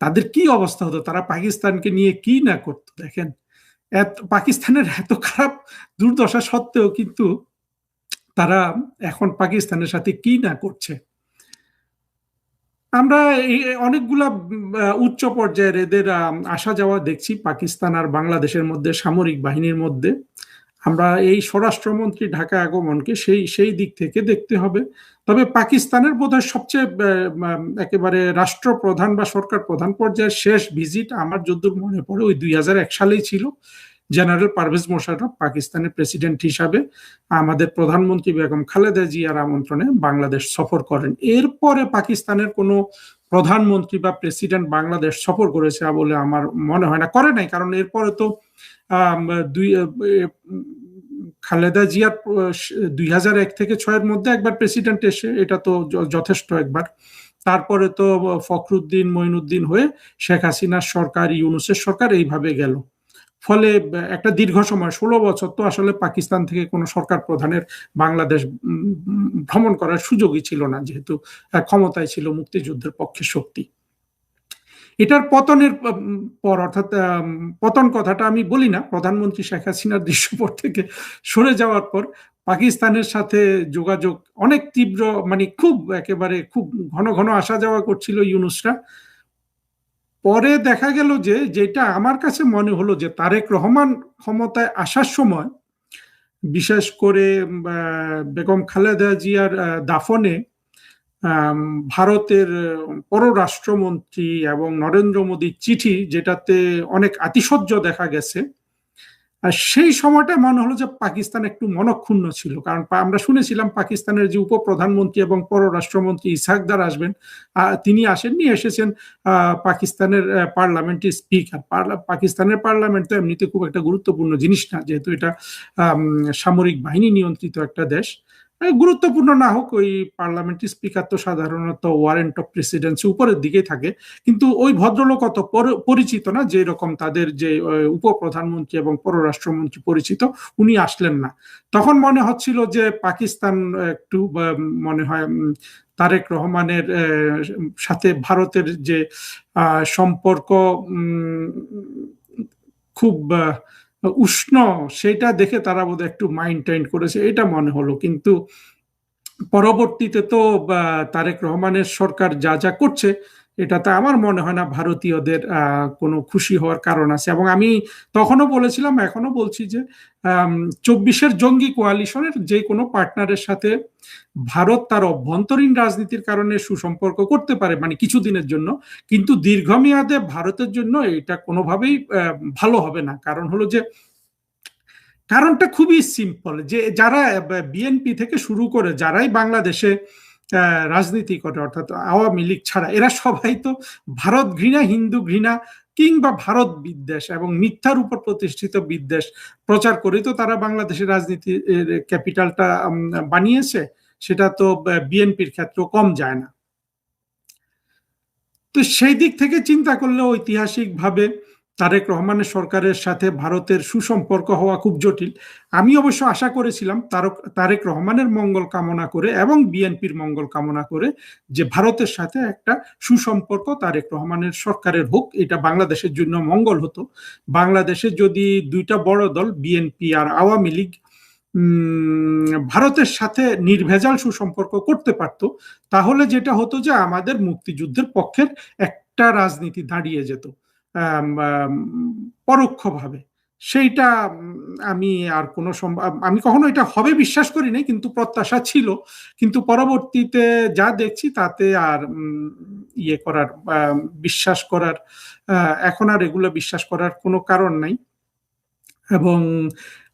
তাদের কি অবস্থা হতো, তারা পাকিস্তানকে নিয়ে কি না করতো। দেখেন, পাকিস্তানের এত খারাপ দুর্দশা সত্ত্বেও কিন্তু তারা এখন পাকিস্তানের সাথে কি না করছে। আমরা অনেকগুলা উচ্চ পর্যায়ের এদের আসা যাওয়া দেখছি পাকিস্তান আর বাংলাদেশের মধ্যে, সামরিক বাহিনীর মধ্যে। আমরা এই স্বরাষ্ট্রমন্ত্রী ঢাকা আগমনকে সেই দিক থেকে দেখতে হবে। তবে পাকিস্তানের বোধহয় সবচেয়ে একেবারে রাষ্ট্রপ্রধান বা সরকার প্রধান পর্যায়ের শেষ ভিজিট আমার যতদূর মনে পড়ে ওই ২০০১ সালেই ছিল। জেনারেল পারভেজ মোশাররফ পাকিস্তানের প্রেসিডেন্ট হিসাবে আমাদের প্রধানমন্ত্রী বেগম খালেদা জিয়ার আমন্ত্রণে বাংলাদেশ সফর করেন। এরপরে পাকিস্তানের কোনো প্রধানমন্ত্রী বা প্রেসিডেন্ট বাংলাদেশ সফর করেছে বলে আমার মনে হয় না, করে নাই। কারণ এরপরে তো খালেদা জিয়ার ২০০১ থেকে ২০০৬-এর মধ্যে একবার প্রেসিডেন্ট এসে, এটা তো যথেষ্ট একবার। তারপরে তো ফখরুদ্দিন, মঈনুদ্দিন হয়ে শেখ হাসিনার সরকার, ইউনূসের সরকার, এইভাবে গেল। ফলে একটা দীর্ঘ সময় ১৬ বছর তো আসলে পাকিস্তান থেকে কোনো সরকার প্রধানের বাংলাদেশ ভ্রমণ করার সুযোগই ছিল না, যেহেতু ক্ষমতায় ছিল মুক্তিযুদ্ধের পক্ষে শক্তি। এটার পতনের পর, অর্থাৎ পতন কথাটা আমি বলি না, প্রধানমন্ত্রী শেখ হাসিনার দৃশ্যপট থেকে সরে যাওয়ার পর পাকিস্তানের সাথে যোগাযোগ অনেক তীব্র, মানে খুব একেবারে খুব ঘন ঘন আসা যাওয়া করছিল ইউনূসরা। পরে দেখা গেল যে, যেটা আমার কাছে মনে হলো যে তারেক রহমান ক্ষমতায় আসার সময়, বিশেষ করে বেগম খালেদা জিয়ার দাফনে ভারতের পররাষ্ট্রমন্ত্রী এবং নরেন্দ্র মোদীর চিঠি, যেটাতে অনেক আতিশয্য দেখা গেছে, আর সেই সময়টা মনে হলো যে পাকিস্তান একটু মনক্ষুণ্ণ ছিল। কারণ আমরা শুনেছিলাম পাকিস্তানের যে উপপ্রধানমন্ত্রী এবং পররাষ্ট্রমন্ত্রী ইসহাকদার আসবেন, তিনি আসেননি, এসেছেন পাকিস্তানের পার্লামেন্টের স্পিকার। পাকিস্তানের পার্লামেন্ট তো এমনিতে খুব একটা গুরুত্বপূর্ণ জিনিস না, যেহেতু এটা সামরিক বাহিনী নিয়ন্ত্রিত একটা দেশ। গুরুত্বপূর্ণ না হোক, ওই পার্লামেন্টারি স্পিকার তো সাধারণত ওয়ারেন্ট অফ প্রেসিডেন্সি উপরের দিকে থাকে, কিন্তু ওই ভদ্রলোক অত পরিচিত না যে রকম তাদের যে উপপ্রধানমন্ত্রী এবং পররাষ্ট্রমন্ত্রী পরিচিত, উনি আসলেন না। তখন মনে হচ্ছিল যে পাকিস্তান একটু মনে হয় তারেক রহমানের সাথে ভারতের যে সম্পর্ক খুব উষ্ণ, সেটা দেখে তারা বোধহয় একটু মাইন্ড টাইন্ড করেছে, এটা মনে হলো। কিন্তু পরবর্তীতে তো তারেক রহমানের সরকার যা যা করছে, এটাতে আমার মনে হয় না ভারতীয়দের কোনো খুশি হওয়ার কারণ আছে। এবং আমি তখনও বলেছিলাম, এখনো বলছি যে 24-এর জঙ্গি কোয়ালিশনের যে কোনো পার্টনারের সাথে ভারত তার অভ্যন্তরীণ রাজনীতির কারণে সুসম্পর্ক করতে পারে, মানে কিছুদিনের জন্য, কিন্তু দীর্ঘমেয়াদে ভারতের জন্য এটা কোনোভাবেই ভালো হবে না। কারণ হলো যে, কারণটা খুবই সিম্পল, যে যারা বিএনপি থেকে শুরু করে যারাই বাংলাদেশে রাজনীতি করে, অর্থাৎ আওয়ামী লীগ ছাড়া, এরা সবাই তো ভারত ঘৃণা, হিন্দু ঘৃণা কিংবা ভারত বিদ্বেষ এবং মিথ্যার উপর প্রতিষ্ঠিত বিদ্বেষ প্রচার করে তো তারা বাংলাদেশের রাজনীতির ক্যাপিটালটা বানিয়েছে। সেটা তো বিএনপির ক্ষেত্রেও কম যায় না। তো সেই দিক থেকে চিন্তা করলে ঐতিহাসিকভাবে তারেক রহমানের সরকারের সাথে ভারতের সুসম্পর্ক হওয়া খুব জটিল। আমি অবশ্য আশা করেছিলাম তারেক রহমানের মঙ্গল কামনা করে এবং বিএনপির মঙ্গল কামনা করে যে ভারতের সাথে একটা সুসম্পর্ক তারেক রহমানের সরকারের হোক, এটা বাংলাদেশের জন্য মঙ্গল হতো। বাংলাদেশে যদি দুইটা বড় দল বিএনপি আর আওয়ামী লীগ ভারতের সাথে নির্ভেজাল সুসম্পর্ক করতে পারত, তাহলে যেটা হতো যে আমাদের মুক্তিযুদ্ধের পক্ষের একটা রাজনীতি দাঁড়িয়ে যেত পরোক্ষভাবে। সেইটা আমি আর কোনো আমি কখনো এটা হবে বিশ্বাস করি নাই, কিন্তু প্রত্যাশা ছিল। কিন্তু পরবর্তীতে যা দেখছি তাতে আর ইয়ে করার, বিশ্বাস করার, এখন আর এগুলো বিশ্বাস করার কোনো কারণ নাই। এবং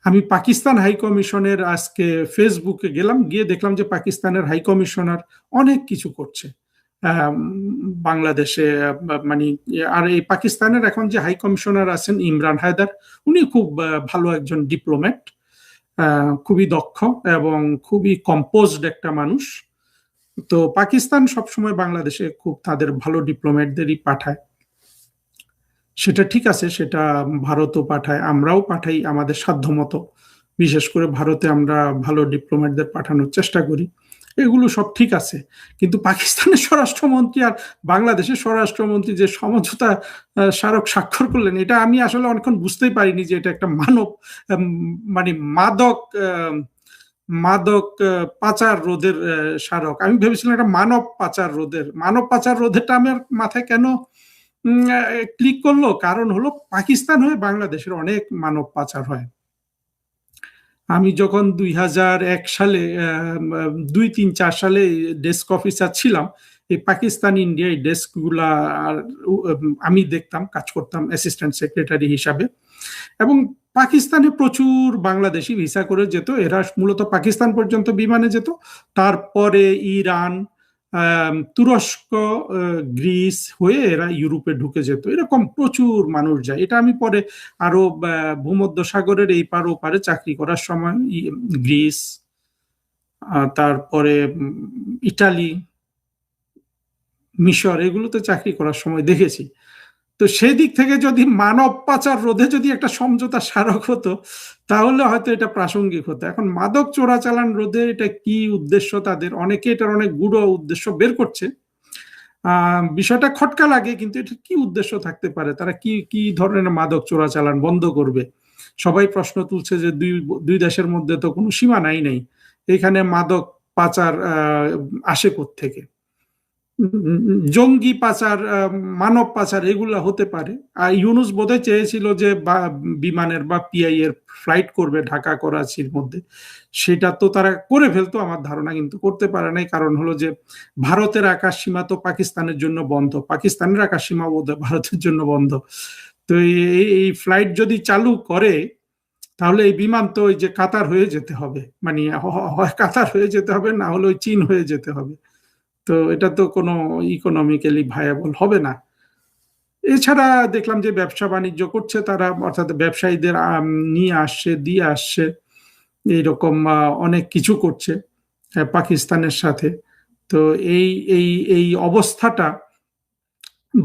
আমি পাকিস্তান হাই কমিশনের আজকে ফেসবুকে গেলাম, গিয়ে দেখলাম যে পাকিস্তানের হাই কমিশনার অনেক কিছু করছে বাংলাদেশে। মানে আর এই পাকিস্তানের এখন যে হাই কমিশনার আছেন ইমরান হায়দার, উনি খুব ভালো একজন ডিপ্লোম্যাট, খুবই দক্ষ এবং খুবই কম্পোজড একটা মানুষ। তো পাকিস্তান সবসময় বাংলাদেশে খুব তাদের ভালো ডিপ্লোম্যাটদেরই পাঠায়, সেটা ঠিক আছে। সেটা ভারতও পাঠায়, আমরাও পাঠাই আমাদের সাধ্যমতো। বিশেষ করে ভারতে আমরা ভালো ডিপ্লোম্যাটদের পাঠানোর চেষ্টা করি, এগুলো সব ঠিক আছে। কিন্তু পাকিস্তানের স্বরাষ্ট্রমন্ত্রী আর বাংলাদেশের স্বরাষ্ট্রমন্ত্রী যে সমঝোতা স্মারক স্বাক্ষর করলেন, এটা আমি আসলে অনেকক্ষণ বুঝতেই পারিনি যে এটা একটা মানে মাদক পাচার রোধের স্মারক। আমি ভেবেছিলাম একটা মানব পাচার রোধেরটা আমার মাথায় কেন ক্লিক করলো, কারণ হলো পাকিস্তান হয়ে বাংলাদেশের অনেক মানব পাচার হয়। আমি যখন 2001 সালে 2-3-4 সালে ডেস্ক অফিসার ছিলাম, এই পাকিস্তান ইন্ডিয়া এই ডেস্কগুলা আমি দেখতাম, কাজ করতাম অ্যাসিস্ট্যান্ট সেক্রেটারি হিসাবে। এবং পাকিস্তানে প্রচুর বাংলাদেশি ভিসা করে যেত, এরা মূলত পাকিস্তান পর্যন্ত বিমানে যেত, তারপরে ইরান, তুরস্ক, গ্রিস হয়ে এরা ইউরোপে ঢুকে যেত। এরকম প্রচুর মানুষ যায়। এটা আমি পরে আরো ভূমধ্য সাগরের এই পার ওপারে চাকরি করার সময় গ্রিস, তারপরে ইটালি, মিশর, এগুলোতে চাকরি করার সময় দেখেছি। তো সেই দিক থেকে যদি মানব পাচার রোধে যদি একটা সমঝোতা স্মারক হতো, তাহলে হয়তো এটা প্রাসঙ্গিক হতো। এখন মাদক চোরাচালান রোধে এটা কি উদ্দেশ্য তাদের, অনেকে এটার অনেক গূঢ় উদ্দেশ্য বের করছে। বিষয়টা খটকা লাগে, কিন্তু এটা কি উদ্দেশ্য থাকতে পারে? তারা কি কি ধরনের মাদক চোরাচালান বন্ধ করবে? সবাই প্রশ্ন তুলছে যে দুই দেশের মধ্যে তো কোনো সীমানাই নেই, এখানে মাদক পাচার আসে কোত্থেকে? জঙ্গি পাচার, মানব পাচার, এগুলা হতে পারে। আর ইউনুস বোধহয় চেয়েছিল যে বিমানের বা পিআই এর ফ্লাইট করবে ঢাকা করাচির মধ্যে, সেটা তো তারা করে ফেলতো আমার ধারণা, কিন্তু করতে পারে নাই। কারণ হলো যে ভারতের আকাশ সীমা তো পাকিস্তানের জন্য বন্ধ, পাকিস্তানের আকাশ সীমা বোধহয় ভারতের জন্য বন্ধ। তো এই ফ্লাইট যদি চালু করে, তাহলে এই বিমান তো ওই যে কাতার হয়ে যেতে হবে, মানে হয় কাতার হয়ে যেতে হবে, না হলে ওই চীন হয়ে যেতে হবে। তো এটা তো কোনো ইকোনমিক্যালি ভায়াবল হবে না। এছাড়া দেখলাম যে ব্যবসা বাণিজ্য করছে তারা, অর্থাৎ ব্যবসায়ীদের নিয়ে আসছে, দিয়ে আসছে, এইরকম অনেক কিছু করছে। পাকিস্তানের সাথে। তো এই এই এই অবস্থাটা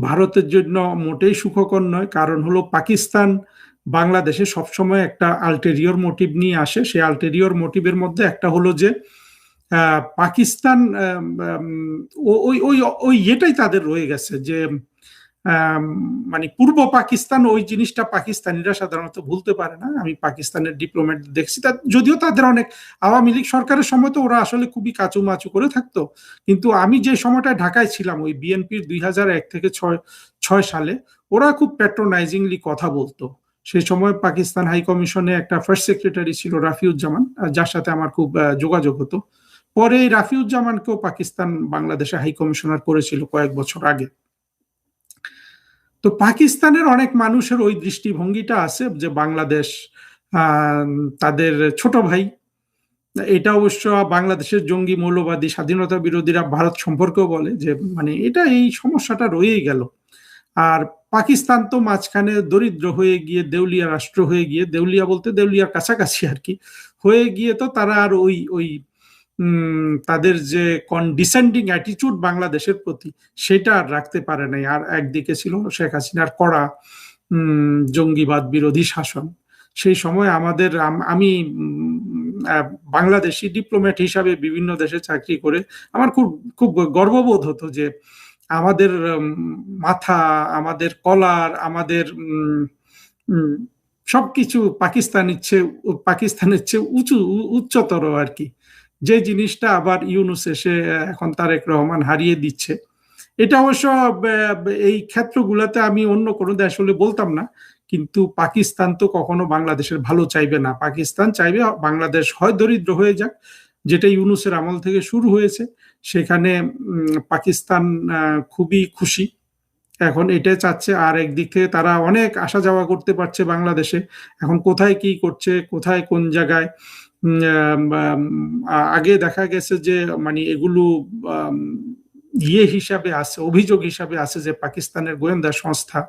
ভারতের জন্য মোটেই সুখকর নয়। কারণ হলো পাকিস্তান বাংলাদেশে সবসময় একটা আলটেরিয়র মোটিভ নিয়ে আসে। সেই আলটেরিয়র মোটিভের মধ্যে একটা হলো যে পাকিস্তান ওই ওই ওই এটাই তাদের রয়ে গেছে যে মানে পূর্ব পাকিস্তান, ওই জিনিসটা পাকিস্তানিরা সাধারণত ভুলতে পারে না। আমি পাকিস্তানের ডিপ্লোম্যাট দেখছি, যদিও তাদের অনেক আওয়ামী লীগ সরকারের সময় তো ওরা আসলে খুবই কাচুমাচু করে থাকতো, কিন্তু আমি যে সময়টা ঢাকায় ছিলাম ওই বিএনপির 2001 থেকে 6 সালে, ওরা খুব প্যাট্রোনাইজিংলি কথা বলতো। সেই সময় পাকিস্তান হাই কমিশনে একটা ফার্স্ট সেক্রেটারি ছিল রাফিউজ্জামান, যার সাথে আমার খুব যোগাযোগ হতো। পরে এই রাফিউজ্জামানকেও পাকিস্তান বাংলাদেশে হাই কমিশনার করেছিল কয়েক বছর আগে। তো পাকিস্তানের অনেক মানুষের ওই দৃষ্টিভঙ্গিটা আছে যে বাংলাদেশ তাদের ছোট ভাই। এটা অবশ্য বাংলাদেশের জঙ্গি মৌলবাদী স্বাধীনতা বিরোধীরা ভারত সম্পর্কেও বলে যে মানে এটা এই সমস্যাটা রয়েই গেল। আর পাকিস্তান তো মাঝখানে দরিদ্র হয়ে গিয়ে দেউলিয়া রাষ্ট্র হয়ে গিয়ে, দেউলিয়া বলতে দেউলিয়ার কাছাকাছি আর কি হয়ে গিয়ে, তো তারা আর ওই ওই তাদের যে কনডিসেন্ডিং অ্যাটিটিউড বাংলাদেশের প্রতি সেটা আর রাখতে পারে নাই। আর একদিকে ছিল শেখ হাসিনার কড়া জঙ্গিবাদ বিরোধী শাসন। সেই সময় আমাদের আমি বাংলাদেশি ডিপ্লোম্যাট হিসাবে বিভিন্ন দেশে চাকরি করে আমার খুব খুব গর্ববোধ হতো যে আমাদের মাথা, আমাদের কলার, আমাদের সবকিছু পাকিস্তানের চেয়ে উচ্চতর আর কি। যে জিনিসটা আবার ইউনূস এসে এখন তারেক রহমান হারিয়ে দিচ্ছে। এটা অবশ্য এই ক্ষেত্রগুলোতে আমি অন্য কোনো দেশ হলে বলতাম না, কিন্তু পাকিস্তান তো কখনো বাংলাদেশের ভালো চাইবে না। পাকিস্তান চাইবে বাংলাদেশ হয় দরিদ্র হয়ে যাক, যেটা ইউনূসের আমল থেকে শুরু হয়েছে। সেখানে পাকিস্তান খুবই খুশি, এখন এটাই চাচ্ছে। আর একদিক থেকে তারা অনেক আসা যাওয়া করতে পারছে বাংলাদেশে। এখন কোথায় কি করছে, কোথায় কোন জায়গায়, আগে দেখা গেছে যে মানে এগুলো হিসাবে আছে, অভিযোগ হিসাবে আছে যে পাকিস্তানের গোয়েন্দা সংস্থা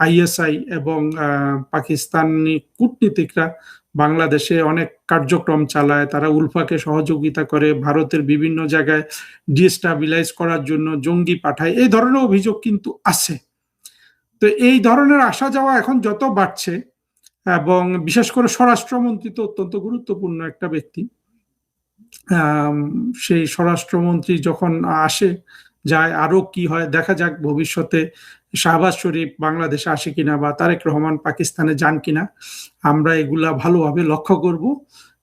আইএসআই এবং পাকিস্তানি কূটনীতিকরা বাংলাদেশে অনেক কার্যক্রম চালায়। তারা উলফাকে সহযোগিতা করে, ভারতের বিভিন্ন জায়গায় ডিস্টাবিলাইজ করার জন্য জঙ্গি পাঠায়, এই ধরনের অভিযোগ কিন্তু আছে। তো এই ধরনের আসা যাওয়া এখন যত বাড়ছে, এবং বিশেষ করে স্বরাষ্ট্রমন্ত্রী তো অত্যন্ত গুরুত্বপূর্ণ একটা ব্যক্তি, সেই স্বরাষ্ট্রমন্ত্রী যখন আসে যায়, আরো কি হয় দেখা যাক ভবিষ্যতে। শাহবাজ শরীফ বাংলাদেশে আসে কিনা বা তারেক রহমান পাকিস্তানে যান কিনা, আমরা এগুলা ভালোভাবে লক্ষ্য করব।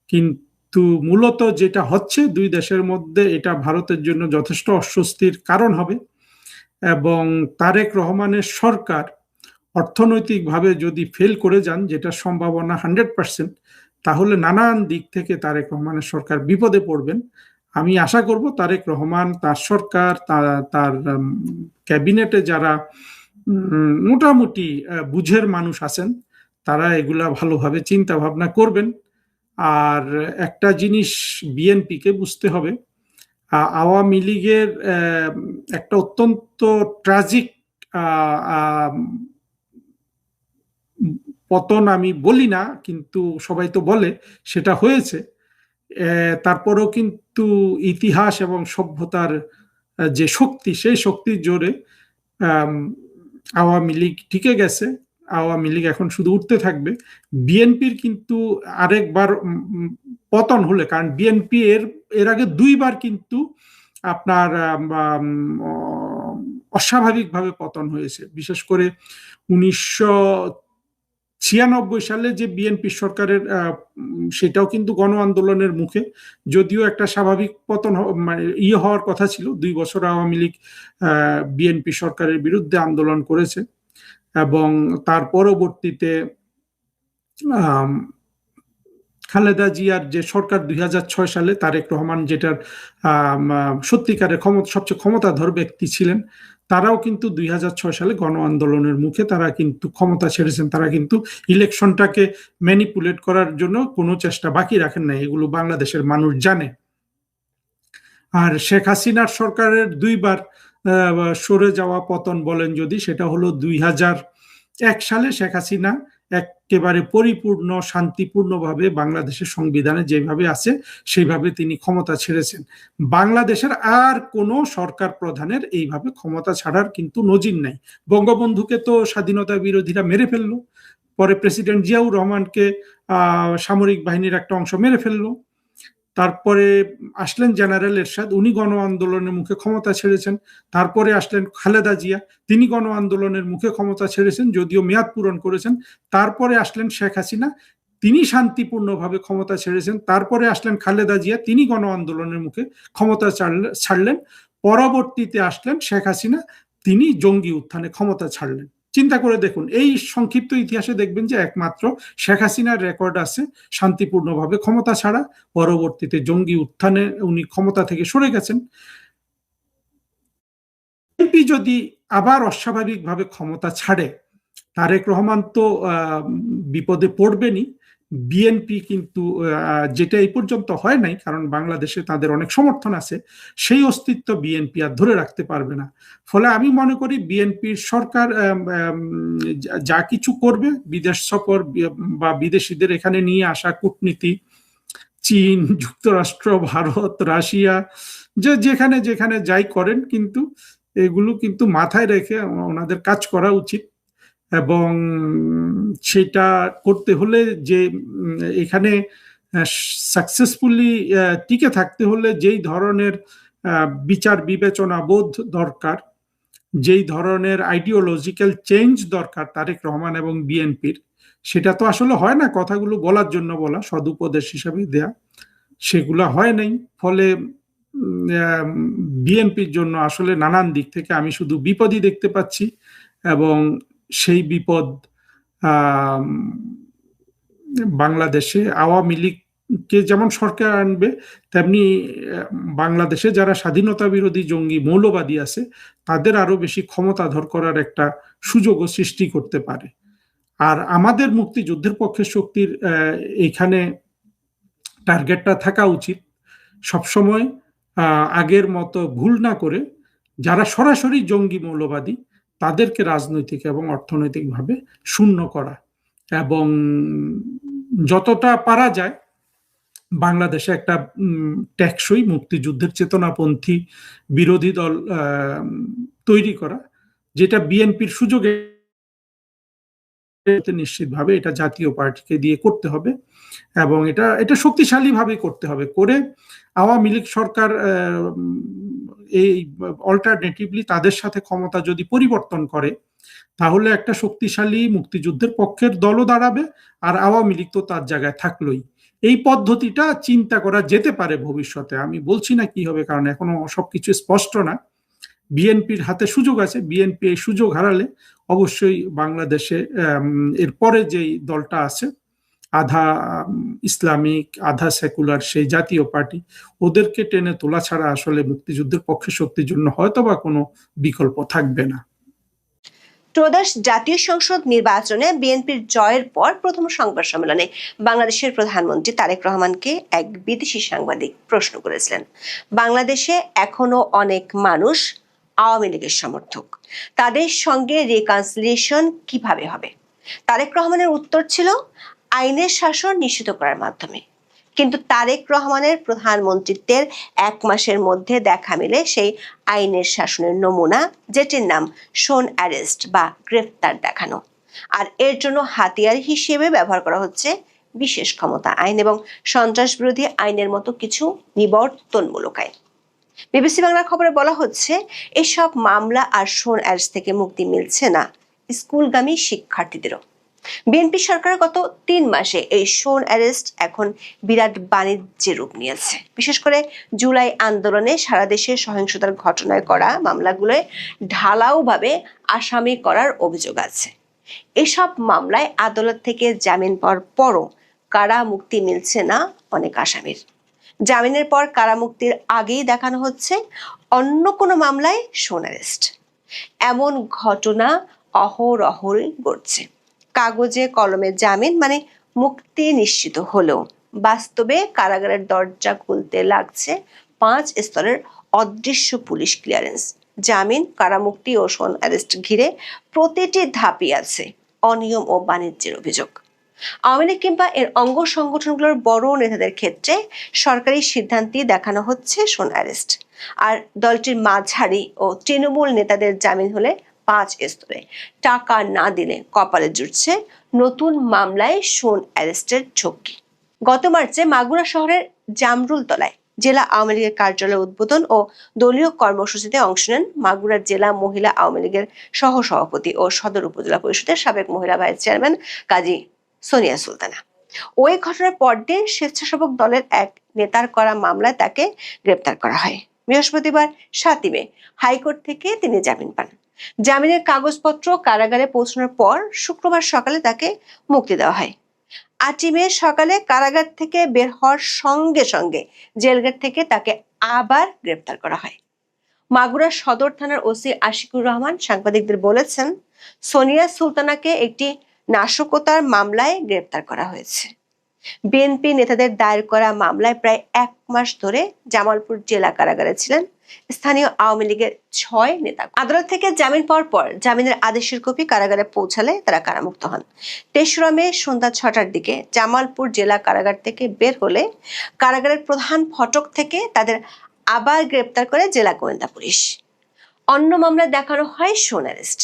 কিন্তু মূলত যেটা হচ্ছে দুই দেশের মধ্যে, এটা ভারতের জন্য যথেষ্ট অস্বস্তির কারণ হবে। এবং তারেক রহমানের সরকার অর্থনৈতিকভাবে যদি ফেল করে যান, যেটা সম্ভাবনা 100%, তাহলে নানান দিক থেকে তারেক রহমানের সরকার বিপদে পড়বেন। আমি আশা করব তারেক রহমান, তার সরকার, তার ক্যাবিনেটে যারা মোটামুটি বুঝের মানুষ আছেন, তারা এগুলা ভালোভাবে চিন্তা ভাবনা করবেন। আর একটা জিনিস বিএনপিকে বুঝতে হবে, আওয়ামী লীগের একটা অত্যন্ত ট্র্যাজিক পতন আমি বলি না, কিন্তু সবাই তো বলে সেটা হয়েছে। তারপরেও কিন্তু ইতিহাস এবং সভ্যতার যে শক্তি, সেই শক্তির জোরে আওয়ামী লীগ টিকে গেছে। আওয়ামী লীগ এখন শুধু উঠতে থাকবে। বিএনপির কিন্তু আরেকবার পতন হলে, কারণ বিএনপি এর আগে দুইবার কিন্তু আপনার অস্বাভাবিকভাবে পতন হয়েছে। বিশেষ করে 1996 সালে যে বিএনপি সরকারের, সেটাও কিন্তু গণ আন্দোলনের মুখে, যদিও একটা স্বাভাবিক পতন মানে হওয়ার কথা ছিল। 2 বছর আওয়ামী লীগ বিএনপি সরকারের বিরুদ্ধে আন্দোলন করেছে, এবং তার পরবর্তীতে খালেদা জিয়ার যে সরকার 2006 সালে, তারেক রহমান যেটার সত্যিকারের সবচেয়ে ক্ষমতাধর ব্যক্তি ছিলেন, তারাও কিন্তু 2006 সালে গণ আন্দোলনের মুখে তারা কিন্তু ক্ষমতা ছেড়েছেন। তারা কিন্তু ইলেকশনটাকে ম্যানিপুলেট করার জন্য কোনো চেষ্টা বাকি রাখেন না, এগুলো বাংলাদেশের মানুষ জানে। আর শেখ হাসিনার সরকারের 2বার সরে যাওয়া পতন বলেন যদি, সেটা হলো 2001 সালে শেখ হাসিনা একেবারে পরিপূর্ণ শান্তিপূর্ণভাবে বাংলাদেশের সংবিধানে যেভাবে আছে সেইভাবে তিনি ক্ষমতা ছেড়েছেন। বাংলাদেশের আর কোনো সরকার প্রধানের এইভাবে ক্ষমতা ছাড়ার কিন্তু নজির নাই। বঙ্গবন্ধুকে তো স্বাধীনতা বিরোধীরা মেরে ফেললো, পরে প্রেসিডেন্ট জিয়াউর রহমানকে সামরিক বাহিনীর একটা অংশ মেরে ফেললো, তারপরে আসলেন জেনারেল এরশাদ, উনি গণ আন্দোলনের মুখে ক্ষমতা ছেড়েছেন। তারপরে আসলেন খালেদা জিয়া, তিনি গণ আন্দোলনের মুখে ক্ষমতা ছেড়েছেন, যদিও মেয়াদ পূরণ করেছেন। তারপরে আসলেন শেখ হাসিনা, তিনি শান্তিপূর্ণভাবে ক্ষমতা ছেড়েছেন। তারপরে আসলেন খালেদা জিয়া, তিনি গণ আন্দোলনের মুখে ক্ষমতা ছাড়লেন। পরবর্তীতে আসলেন শেখ হাসিনা, তিনি জঙ্গি উত্থানে ক্ষমতা ছাড়লেন। চিন্তা করে দেখুন, এই সংক্ষিপ্ত ইতিহাসে দেখবেন যে একমাত্র শেখ হাসিনার রেকর্ড আছে শান্তিপূর্ণভাবে ক্ষমতা ছাড়া, পরবর্তীতে জঙ্গি উত্থানে উনি ক্ষমতা থেকে সরে গেছেন। বিএনপি যদি আবার অস্বাভাবিকভাবে ক্ষমতা ছাড়ে, তারেক রহমান তো বিপদে পড়বেনই। বিএনপি কিন্তু যেটা এই পর্যন্ত হয় নাই, কারণ বাংলাদেশে তাদের অনেক সমর্থন আছে, সেই অস্তিত্ব বিএনপি আর ধরে রাখতে পারবে না। ফলে আমি মনে করি বিএনপির সরকার যা কিছু করবে, বিদেশ সফর বা বিদেশিদের এখানে নিয়ে আসা, কূটনীতি, চীন, যুক্তরাষ্ট্র, ভারত, রাশিয়া, যেখানে যেখানে যাই করেন, কিন্তু এগুলো কিন্তু মাথায় রেখে ওনাদের কাজ করা উচিত। এবং সেটা করতে হলে যে এখানে সাকসেসফুলি টিকে থাকতে হলে যেই ধরনের বিচার বিবেচনা বোধ দরকার, যেই ধরনের আইডিওলজিক্যাল চেঞ্জ দরকার তারেক রহমান এবং বিএনপির, সেটা তো আসলে হয় না। কথাগুলো বলার জন্য বলা, সদুপদেশ হিসাবে দেয়া, সেগুলো হয় নাই। ফলে বিএনপির জন্য আসলে নানান দিক থেকে আমি শুধু বিপদই দেখতে পাচ্ছি। এবং সেই বিপদ বাংলাদেশে আওয়ামী লীগকে যেমন সরকার আনবে, তেমনি বাংলাদেশে যারা স্বাধীনতা বিরোধী জঙ্গি মৌলবাদী আছে তাদের আরো বেশি ক্ষমতাধর করার একটা সুযোগও সৃষ্টি করতে পারে। আর আমাদের মুক্তিযুদ্ধের পক্ষে শক্তির এইখানে টার্গেটটা থাকা উচিত সবসময় আগের মতো ভুল না করে যারা সরাসরি জঙ্গি মৌলবাদী তাদেরকে রাজনৈতিক এবং অর্থনৈতিকভাবে শূন্য করা, এবং যতটা পারা যায় বাংলাদেশে একটা টেকসই মুক্তিযুদ্ধের চেতনাপন্থী বিরোধী দল তৈরি করা, যেটা বিএনপির সুযোগে নিশ্চিতভাবে এটা জাতীয় পার্টিকে দিয়ে করতে হবে এবং এটা শক্তিশালীভাবে করতে হবে। করে আওয়ামী লীগ সরকার এই অল্টারনেটিভলি তাদের সাথে ক্ষমতা যদি পরিবর্তন করে, তাহলে একটা শক্তিশালী মুক্তিযুদ্ধের পক্ষের দলও দাঁড়াবে, আর আওয়ামী লীগ তো তার জায়গায় থাকলোই। এই পদ্ধতিটা চিন্তা করা যেতে পারে ভবিষ্যতে। আমি বলছি না কি হবে, কারণ এখনো সবকিছু স্পষ্ট না। বিএনপির হাতে সুযোগ আছে, বিএনপি এই সুযোগ হারালে অবশ্যই বাংলাদেশে এরপরে যেই দলটা আছে আধা ইসলামিক আধা সেকুলার, সেই জাতীয় পার্টি, ওদেরকে টেনে তোলা ছাড়া আসলে মুক্তিযুদ্ধের পক্ষে শক্তির জন্য হয়তো বা কোনো বিকল্প থাকবে না। ত্রয়োদশ জাতীয় সংসদ নির্বাচনে বিএনপির জয়ের পর প্রথম সংবাদ সম্মেলনে বাংলাদেশের প্রধানমন্ত্রী তারেক রহমানকে এক বিদেশি সাংবাদিক প্রশ্ন করেছিলেন, বাংলাদেশে এখনো অনেক মানুষ আওয়ামী লীগের সমর্থক, তাদের সঙ্গে রিকনসিলিয়েশন কিভাবে হবে? তারেক রহমানের উত্তর ছিল আইনের শাসন নিশ্চিত করার মাধ্যমে। কিন্তু তারেক রহমানের প্রধানমন্ত্রীত্বের 1 মাসের মধ্যে দেখা মিলে সেই আইনের শাসনের নমুনা, যেটির নাম শোন অ্যারেস্ট বা গ্রেফতার দেখানো। আর এর জন্য হাতিয়ার হিসেবে ব্যবহার করা হচ্ছে বিশেষ ক্ষমতা আইন এবং সন্ত্রাস বিরোধী আইনের মতো কিছু নিবর্তনমূলক আইন। বিবিসি বাংলার খবরে বলা হচ্ছে, এসব মামলা আর শোন অ্যারেস্ট থেকে মুক্তি মিলছে না স্কুলগামী শিক্ষার্থীদেরও। বিএনপি সরকার গত 3 মাসে এই শোন অ্যারেস্ট এখন বিরাট বাণিজ্যের রূপ নিয়েছে। বিশেষ করে জুলাই আন্দোলনে সারা দেশে সহিংসতার ঘটনায় করা মামলাগুলোয় ঢালাওভাবে আসামি করার অভিযোগ আছে। এসব মামলায় আদালত থেকে জামিন পাওয়ার পরও কারা মুক্তি মিলছে না অনেক আসামির। জামিনের পর কারামুক্তির আগেই দেখানো হচ্ছে অন্য কোনো মামলায় শোন অ্যারেস্ট। এমন ঘটনা অহরহই ঘটছে। কাগজে কলমে জামিন মানে মুক্তি নিশ্চিত হলেও বাস্তবে কারাগারের দরজা খুলতে লাগছে 5 স্তরের অদৃশ্য পুলিশ ক্লিয়ারেন্স। জামিন, কারামুক্তি ও শোন অ্যারেস্ট ঘিরে প্রতিটি ধাপই আছে অনিয়ম ও বাণিজ্যের অভিযোগ। আওয়ামী লীগ কিংবা এর অঙ্গ সংগঠনগুলোর বড় নেতাদের ক্ষেত্রে সরকারি সিদ্ধান্তে দেখানো হচ্ছে সোন অ্যারেস্ট, আর দলটির মাঝারি ও তৃণমূল নেতাদের জামিন হলে 5 স্তরে টাকা না দিলে কপালে জুটছে নতুন মামলায় সোন অ্যারেস্টের ঝক্কি। গত মার্চে মাগুরা শহরের জামরুল তলায় জেলা আওয়ামী লীগের কার্যালয় উদ্বোধন ও দলীয় কর্মসূচিতে অংশ নেন মাগুরা জেলা মহিলা আওয়ামী লীগের সহসভাপতি ও সদর উপজেলা পরিষদের সাবেক মহিলা ভাইস চেয়ারম্যান কাজী সোনিয়া সুলতানা। ওই ঘটনার পরদিন স্বেচ্ছাসেবক দলের এক নেতার করা মামলায় তাকে গ্রেপ্তার করা হয়। বৃহস্পতিবার 7 মে হাইকোর্ট থেকে তিনি জামিন পান। জামিনের কাগজপত্র কারাগারে পৌঁছানোর পর শুক্রবার সকালে তাকে মুক্তি দেওয়া হয়। 8 মে সকালে কারাগার থেকে বের হওয়ার সঙ্গে সঙ্গে জেলগেট থেকে তাকে আবার গ্রেপ্তার করা হয়। মাগুরা সদর থানার ওসি আশিকুর রহমান সাংবাদিকদের বলেছেন, সোনিয়া সুলতানাকে একটি নাশকতার মামলায় গ্রেপ্তার করা হয়েছে। বিএনপি নেতাদের দায়ের করা মামলায় প্রায় 1 মাস ধরে জামালপুর জেলা কারাগারে ছিলেন স্থানীয় আওয়ামী লীগের 6 নেতা। আদালত থেকে জামিন পাওয়ার পর জামিনের আদেশের কপি কারাগারে পৌঁছালে তারা কারামুক্ত হন। 23 মে সন্ধ্যা 6টার দিকে জামালপুর জেলা কারাগার থেকে বের হলে কারাগারের প্রধান ফটক থেকে তাদের আবার গ্রেপ্তার করে জেলা গোয়েন্দা পুলিশ। অন্য মামলায় দেখানো হয় সোন অ্যারেস্ট।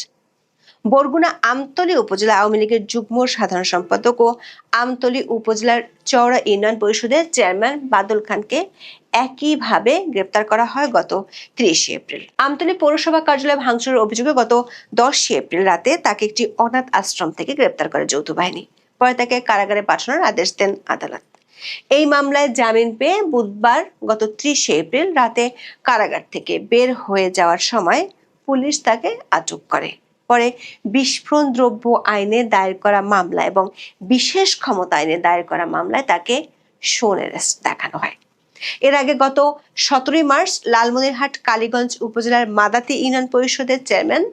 বরগুনা আমতলী উপজেলা আওয়ামী লীগের যুগ্ম সাধারণ সম্পাদক ও আমতলী উপজেলার চওড়া ইউনিয়ন পরিষদের চেয়ারম্যান বাদল খানকে একইভাবে গ্রেপ্তার করা হয় গত 30 এপ্রিল। আমতলী পৌরসভা কার্যালয় ভাঙচুরের অভিযোগে গত 10 এপ্রিল রাতে তাকে একটি অনাথ আশ্রম থেকে গ্রেপ্তার করে যৌথ বাহিনী। পরে তাকে কারাগারে পাঠানোর আদেশ দেন আদালত। এই মামলায় জামিন পেয়ে বুধবার গত 30 এপ্রিল রাতে কারাগার থেকে বের হয়ে যাওয়ার সময় পুলিশ তাকে আটক করে। পরে বিস্ফোরণ দ্রব্য আইনে দায়ের করা মামলা এবং বিশেষ ক্ষমতা আইনে দায়ের করা মামলায় তাকে সোন অ্যারেস্ট দেখানো হয়। এর আগে গত 17 মার্চ লালমনিরহাট কালীগঞ্জ উপজেলার মাদাতি ইউনিয়ন পরিষদের চেয়ারম্যান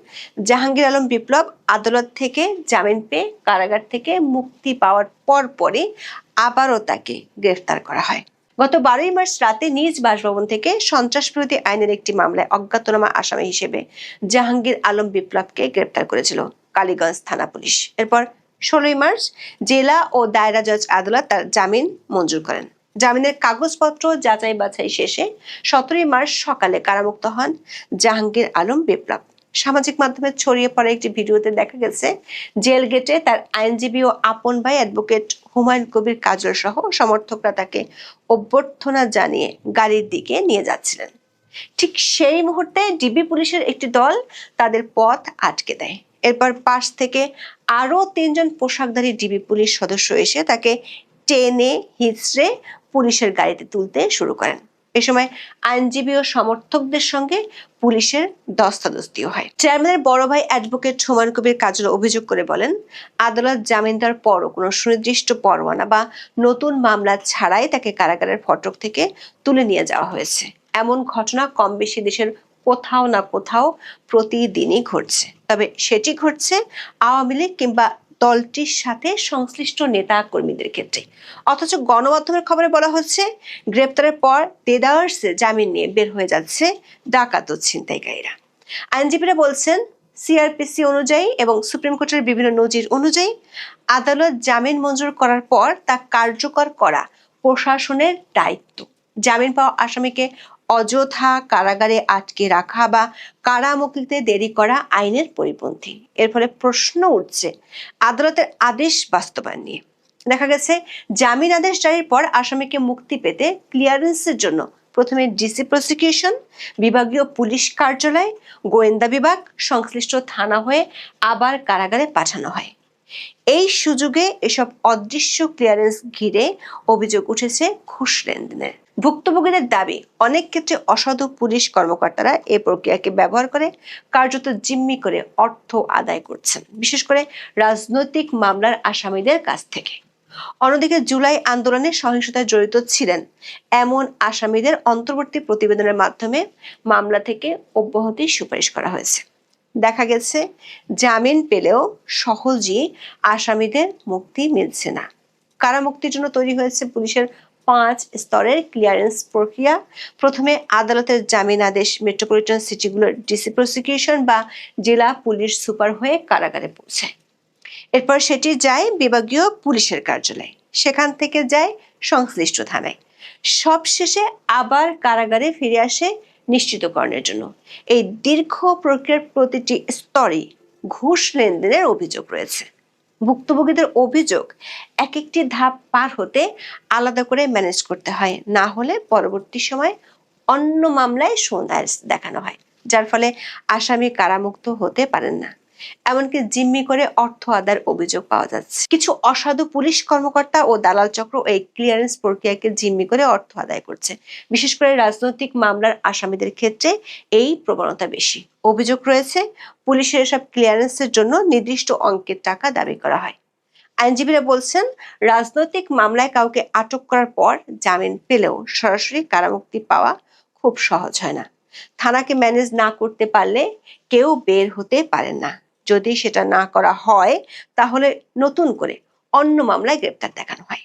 জাহাঙ্গীর আলম বিপ্লব আদালত থেকে জামিন পেয়ে কারাগার থেকে মুক্তি পাওয়ার পরপরই আবারও তাকে গ্রেফতার করা হয়। গত 12 মার্চ রাতে নিজ বাসভবন থেকে সন্ত্রাস বিরোধী আইনের একটি মামলায় অজ্ঞাতনামা আসামি হিসেবে জাহাঙ্গীর আলম বিপ্লবকে গ্রেপ্তার করেছিল কালীগঞ্জ থানা পুলিশ। এরপর 16 মার্চ জেলা ও দায়রা জজ আদালত তার জামিন মঞ্জুর করেন। জামিনের কাগজপত্র যাচাই বাছাই শেষে 17 মার্চ সকালে কারামুক্ত হন জাহাঙ্গীর আলম বিপ্লব। সামাজিক মাধ্যমে ছড়িয়ে পড়া একটি ভিডিওতে দেখা গেছে জেল গেটে তার আইনজীবী ও আপন ভাই অ্যাডভোকেট হুমায়ুন কবির কাজল সহ সমর্থকরা তাকে অভ্যর্থনা জানিয়ে গাড়ির দিকে নিয়ে যাচ্ছিলেন। ঠিক সেই মুহূর্তে ডিবি পুলিশের একটি দল তাদের পথ আটকে দেয়। এরপর পাশ থেকে আরো 3 জন পোশাকধারী ডিবি পুলিশ সদস্য এসে তাকে টেনে হিঁচড়ে পুলিশের গাড়িতে তুলতে শুরু করেন। এ সময় আইনজীবী ও সমর্থকদের সঙ্গে পুলিশের ধস্তাধস্তিও হয়। চেয়ারম্যানের বড় ভাই অ্যাডভোকেট হুমায়ুন কবির কাজল অভিযোগ করে বলেন, আদালত জামিন দেওয়ার পরও কোনো সুনির্দিষ্ট পরোয়ানা বা নতুন মামলা ছাড়াই তাকে কারাগারের ফটক থেকে তুলে নিয়ে যাওয়া হয়েছে। এমন ঘটনা কম বেশি দেশের কোথাও না কোথাও প্রতিদিনই ঘটছে। তবে সেটি ঘটছে আওয়ামী লীগ কিংবা দলটির সাথে সংশ্লিষ্ট নেতা কর্মীদের ক্ষেত্রে। অথচ গণমাধ্যমের খবরে বলা হচ্ছে গ্রেপ্তারের পর দেদারসে জামিন নিয়ে বের হয়ে যাচ্ছে ডাকাত ও ছিনতাইকারীরা। আইনজীবীরা বলছেন, সিআরপিসি অনুযায়ী এবং সুপ্রিম কোর্টের বিভিন্ন নজির অনুযায়ী আদালত জামিন মঞ্জুর করার পর তা কার্যকর করা প্রশাসনের দায়িত্ব। জামিন পাওয়া আসামিকে অযথা কারাগারে আটকে রাখা বা কারামুক্তিতে দেরি করা আইনের পরিপন্থী। এর ফলে প্রশ্ন উঠছে আদালতের আদেশ বাস্তবায়ন নিয়ে। দেখা গেছে জামিন আদেশ জারির পর আসামিকে মুক্তি পেতে ক্লিয়ারেন্সের জন্য প্রথমে ডিসি প্রসিকিউশন, বিভাগীয় পুলিশ কার্যালয়, গোয়েন্দা বিভাগ, সংশ্লিষ্ট থানা হয়ে আবার কারাগারে পাঠানো হয়। এই সুযোগে এসব অদৃশ্য ক্লিয়ারেন্স ঘিরে অভিযোগ উঠেছে ঘুষ লেনদেনের। ভুক্তভোগীদের দাবি, অনেক ক্ষেত্রে অসাধু পুলিশ কর্মকর্তারা এই প্রক্রিয়াকে ব্যবহার করে কার্যত জিম্মি করে অর্থ আদায় করছেন, বিশেষ করে রাজনৈতিক মামলার আসামিদের কাছ থেকে। অন্যদিকে জুলাই আন্দোলনে সহিংসতায় জড়িত ছিলেন এমন আসামিদের অন্তর্বর্তী প্রতিবেদনের মাধ্যমে মামলা থেকে অব্যাহতির সুপারিশ করা হয়েছে। দেখা গেছে জামিন পেলেও সহজেই আসামিদের মুক্তি মিলছে না। কারামুক্তির জন্য তৈরি হয়েছে পুলিশের 5 স্তরের ক্লিয়ারেন্স প্রক্রিয়া। প্রথমে আদালতের জামিন আদেশ মেট্রোপলিটন সিটিগুলোর ডিসি প্রসিকিউশন বা জেলা পুলিশ সুপার হয়ে কারাগারে পৌঁছায়। এরপর সেটি যায় বিভাগীয় পুলিশের কার্যালয়ে, সেখান থেকে যায় সংশ্লিষ্ট থানায়, সবশেষে আবার কারাগারে ফিরে আসে নিশ্চিতকরণের জন্য। এই দীর্ঘ প্রক্রিয়ার প্রতিটি স্তরে ঘুষ লেনদেনের অভিযোগ রয়েছে। ভুক্তভোগীদের অভিযোগ, এক একটি ধাপ পার হতে আলাদা করে ম্যানেজ করতে হয়, না হলে পরবর্তী সময় অন্য মামলায় সন্দেহ দেখানো হয়, যার ফলে আসামি কারামুক্ত হতে পারেন না। এমনকি জিম্মি করে অর্থ আদায়ের অভিযোগ পাওয়া যাচ্ছে। কিছু অসাধু পুলিশ কর্মকর্তা ও দালাল চক্র এই ক্লিয়ারেন্স প্রক্রিয়াকে জিম্মি করে অর্থ আদায় করছে। বিশেষ করে রাজনৈতিক মামলার আসামিদের ক্ষেত্রে এই প্রবণতা বেশি। অভিযোগ রয়েছে, পুলিশের এসব ক্লিয়ারেন্সের জন্য নির্দিষ্ট অঙ্কের টাকা দাবি করা হয়। আইনজীবীরা বলছেন, রাজনৈতিক মামলায় কাউকে আটক করার পর জামিন পেলেও সরাসরি কারামুক্তি পাওয়া খুব সহজ হয় না। থানাকে ম্যানেজ না করতে পারলে কেউ বের হতে পারেন না। যদি সেটা না করা হয়, তাহলে নতুন করে অন্য মামলায় গ্রেপ্তার দেখানো হয়।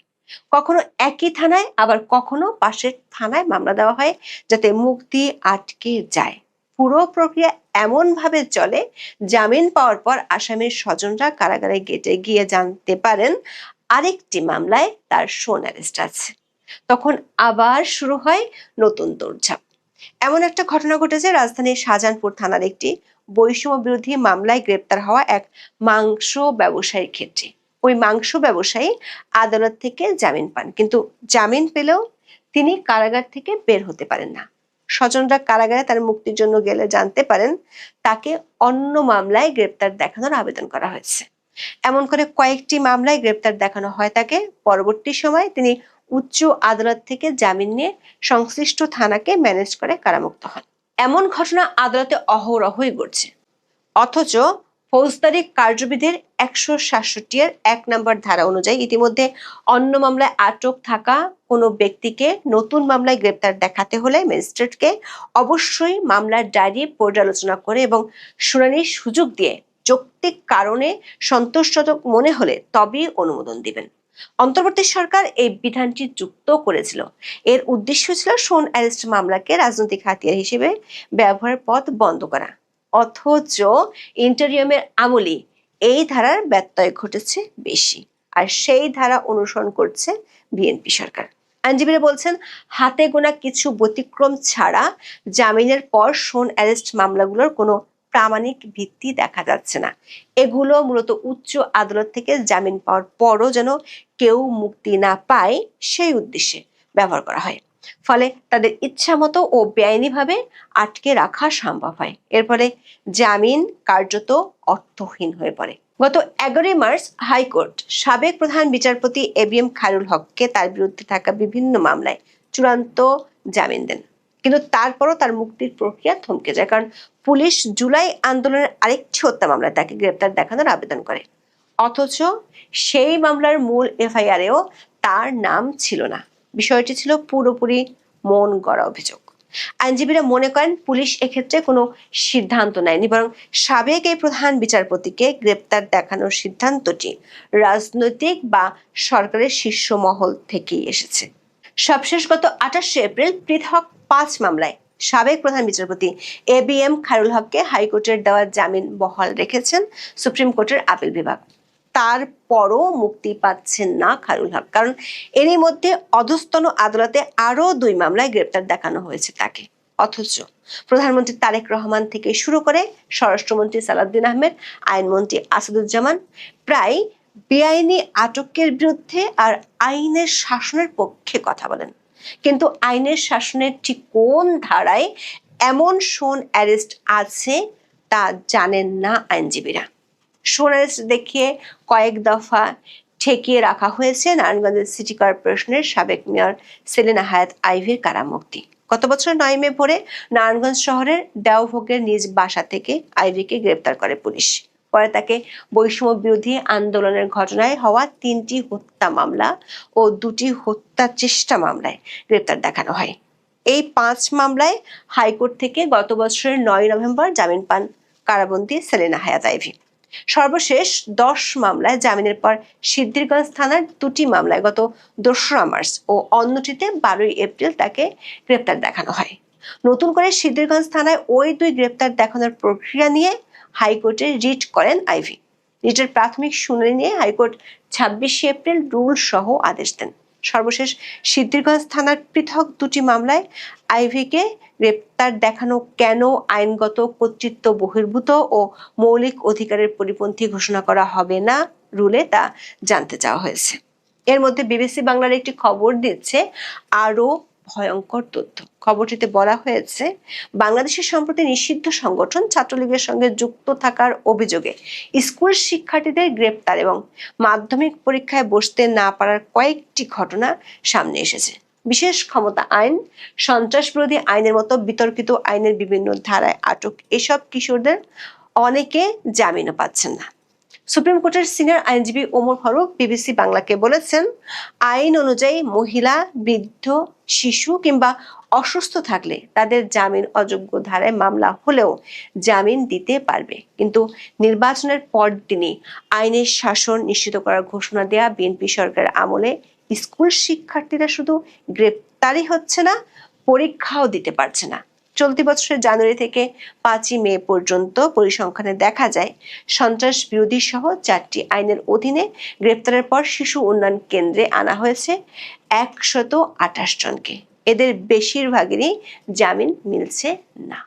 কখনো একই থানায়, আবার কখনো পাশের থানায় মামলা দেওয়া হয়, যাতে মুক্তি আটকে যায়। পুরো প্রক্রিয়া এমন ভাবে চলে, জামিন পাওয়ার পর আসামির স্বজনরা কারাগারে গেটে গিয়ে জানতে পারেন আরেকটি মামলায় তার শোন অ্যারেস্ট আছে। তখন আবার শুরু হয় নতুন দৌড়ঝাঁপ। এমন একটা ঘটনা ঘটেছে রাজধানীর শাহজাহানপুর থানার একটি বৈষম্য বিরোধী মামলায় গ্রেপ্তার হওয়া এক মাংস ব্যবসায়ীর ক্ষেত্রে। ওই মাংস ব্যবসায়ী আদালত থেকে জামিন পান, কিন্তু জামিন পেলেও তিনি কারাগার থেকে বের হতে পারেন না। স্বজনরা কারাগারে তার মুক্তির জন্য গেলে জানতে পারেন তাকে অন্য মামলায় গ্রেপ্তার দেখানোর আবেদন করা হয়েছে। এমন করে কয়েকটি মামলায় গ্রেপ্তার দেখানো হয় তাকে। পরবর্তী সময় তিনি উচ্চ আদালত থেকে জামিন নিয়ে সংশ্লিষ্ট থানাকে ম্যানেজ করে কারামুক্ত হন। এমন ঘটনা আদালতে অহরহই ঘটছে। অথচ ফৌজদারি কার্যবিধির 167 1 নম্বর ধারা অনুযায়ী ইতিমধ্যে অন্য মামলায় আটক থাকা কোনো ব্যক্তিকে নতুন মামলায় গ্রেপ্তার দেখাতে হলে ম্যাজিস্ট্রেটকে অবশ্যই মামলার ডায়েরি পর্যালোচনা করে এবং শুনানির সুযোগ দিয়ে যৌক্তিক কারণে সন্তোষজনক মনে হলে তবেই অনুমোদন দিবেন। অন্তর্বর্তী সরকার এই বিধানটি যুক্ত করেছিল। এর উদ্দেশ্য ছিল শোন অ্যারেস্ট মামলাকে রাজনৈতিক হাতিয়ার হিসেবে ব্যবহারের পথ বন্ধ করা। অথচ ইন্টারিয়ামের আমলে এই ধারার ব্যত্যয় ঘটেছে বেশি, আর সেই ধারা অনুসরণ করছে বিএনপি সরকার। আইনজীবীরা বলছেন, হাতে গোনা কিছু ব্যতিক্রম ছাড়া জামিনের পর শোন অ্যারেস্ট মামলাগুলোর কোনো প্রামাণিক ভিত্তি দেখা যাচ্ছে না। এগুলো মূলত উচ্চ আদালত থেকে জামিন পাওয়ার পরও যেন কেউ মুক্তি না পায় সেই উদ্দেশ্যে ব্যবহার করা হয়। ফলে তাদের ইচ্ছা মতো ও বেআইনিভাবে আটকে রাখা সম্ভব হয়। এর ফলে জামিন কার্যত অর্থহীন হয়ে পড়ে। গত 11 মার্চ হাইকোর্ট সাবেক প্রধান বিচারপতি এবিএম খায়রুল হককে তার বিরুদ্ধে থাকা বিভিন্ন মামলায় চূড়ান্ত জামিন দেন, কিন্তু তারপরও তার মুক্তির প্রক্রিয়া থমকে যায়, কারণ পুলিশ জুলাই আন্দোলনের আরেকটি হত্যা মামলায় তাকে গ্রেপ্তার দেখানোর আবেদন করে। অথচ সেই মামলার মূল এফআইআরেও তার নাম ছিল না। বিষয়টি ছিল পুরোপুরি মন গড়া অভিযোগ। আইনজীবীরা মনে করেন পুলিশ এক্ষেত্রে কোনো সিদ্ধান্ত নেয়নি, বরং সাবেক এই প্রধান বিচারপতিকে গ্রেপ্তার দেখানোর সিদ্ধান্তটি রাজনৈতিক বা সরকারের শীর্ষ মহল থেকেই এসেছে। সবশেষ গত 28 এপ্রিল পৃথক 5 মামলায় সাবেক প্রধান বিচারপতি এবিএম খায়রুল হককে হাইকোর্টের দেওয়া জামিন বহাল রেখেছেন সুপ্রিম কোর্টের আপিল বিভাগ। তারপরও মুক্তি পাচ্ছেন না খায়রুল হক, কারণ এরই মধ্যে অধস্তন আদালতে আরো 2 মামলায় গ্রেপ্তার দেখানো হয়েছে তাকে। অথচ প্রধানমন্ত্রী তারেক রহমান থেকে শুরু করে স্বরাষ্ট্রমন্ত্রী সালাউদ্দিন আহমেদ, আইনমন্ত্রী আসাদুজ্জামান প্রায় বেআইনি আটকের বিরুদ্ধে আর আইনের শাসনের পক্ষে কথা বলেন, কিন্তু আইনের শাসনের ঠিক কোন ধারায় এমন শোন অ্যারেস্ট আছে তা জানেন না আইনজীবীরা। শোন অ্যারেস্ট দেখিয়ে কয়েক দফা ঠেকিয়ে রাখা হয়েছে নারায়ণগঞ্জের সিটি কর্পোরেশনের সাবেক মেয়র সেলিনা হায়াত আইভীর কারামুক্তি। গত বছর 9 মে ভোরে নারায়ণগঞ্জ শহরের দেওভোগের নিজ বাসা থেকে আইভীকে গ্রেপ্তার করে পুলিশ। পরে তাকে বৈষম্য বিরোধী আন্দোলনের ঘটনায় হওয়া 3টি হত্যা মামলা ও 2টি হত্যা চেষ্টা মামলায় গ্রেপ্তার দেখানো হয়। এই 5 মামলায় হাইকোর্ট থেকে গত বছরের 9 নভেম্বর জামিন পান কারাবন্দী সেলিনা হায়াত আইভী। সর্বশেষ 10 মামলায় জামিনের পর সিদ্ধিরগঞ্জ থানার 2টি মামলায় গত 2রা মার্চ ও অন্যটিতে 12 এপ্রিল তাকে গ্রেপ্তার দেখানো হয়। নতুন করে সিদ্ধিরগঞ্জ থানায় ওই 2 গ্রেপ্তার দেখানোর প্রক্রিয়া নিয়ে হাইকোর্টে রিট করেন আইভী। রিটের প্রাথমিক শুনানি নিয়ে হাইকোর্ট 26 এপ্রিল রুল সহ আদেশ দেন। সর্বশেষ সিদ্ধিরগঞ্জ থানার পৃথক দুটি মামলায় আইভীকে গ্রেপ্তার দেখানো কেন আইনগত কর্তৃত্ব বহির্ভূত ও মৌলিক অধিকারের পরিপন্থী ঘোষণা করা হবে না রুলে তা জানতে চাওয়া হয়েছে। এর মধ্যে বিবিসি বাংলার একটি খবর দিচ্ছে আরো ভয়ঙ্কর তথ্য। খবরটিতে বলা হয়েছে, বাংলাদেশের সম্প্রতি নিষিদ্ধ সংগঠন ছাত্রলীগের সঙ্গে যুক্ত থাকার অভিযোগে স্কুল শিক্ষার্থীদের গ্রেপ্তার এবং মাধ্যমিক পরীক্ষায় বসতে না পারার কয়েকটি ঘটনা সামনে এসেছে। বিশেষ ক্ষমতা আইন, সন্ত্রাস বিরোধী আইনের মতো বিতর্কিত আইনের বিভিন্ন ধারায় আটক এসব কিশোরদের অনেকে জামিনও পাচ্ছেন না। সুপ্রিম কোর্টের সিনিয়র আইনজীবী ওমর ফারুক বিবিসি বাংলাকে বলেছেন, আইন অনুযায়ী মহিলা, বৃদ্ধ, শিশু কিংবা অসুস্থ থাকলে তাদের জামিন অযোগ্য ধারায় মামলা হলেও জামিন দিতে পারবে। কিন্তু নির্বাচনের পর দিনই আইনের শাসন নিশ্চিত করার ঘোষণা দেয়া বিএনপি সরকারের আমলে স্কুল শিক্ষার্থীরা শুধু গ্রেপ্তারই হচ্ছে না, পরীক্ষাও দিতে পারছে না। চলতি বছরের জানুয়ারি থেকে 5ই মে পর্যন্ত পরিসংখ্যানে দেখা যায়, সন্ত্রাস বিরোধী সহ 4টি আইনের অধীনে গ্রেপ্তারের পর শিশু উন্নয়ন কেন্দ্রে আনা হয়েছে 128 জনকে। এদের বেশিরভাগেরই জামিন মিলছে না।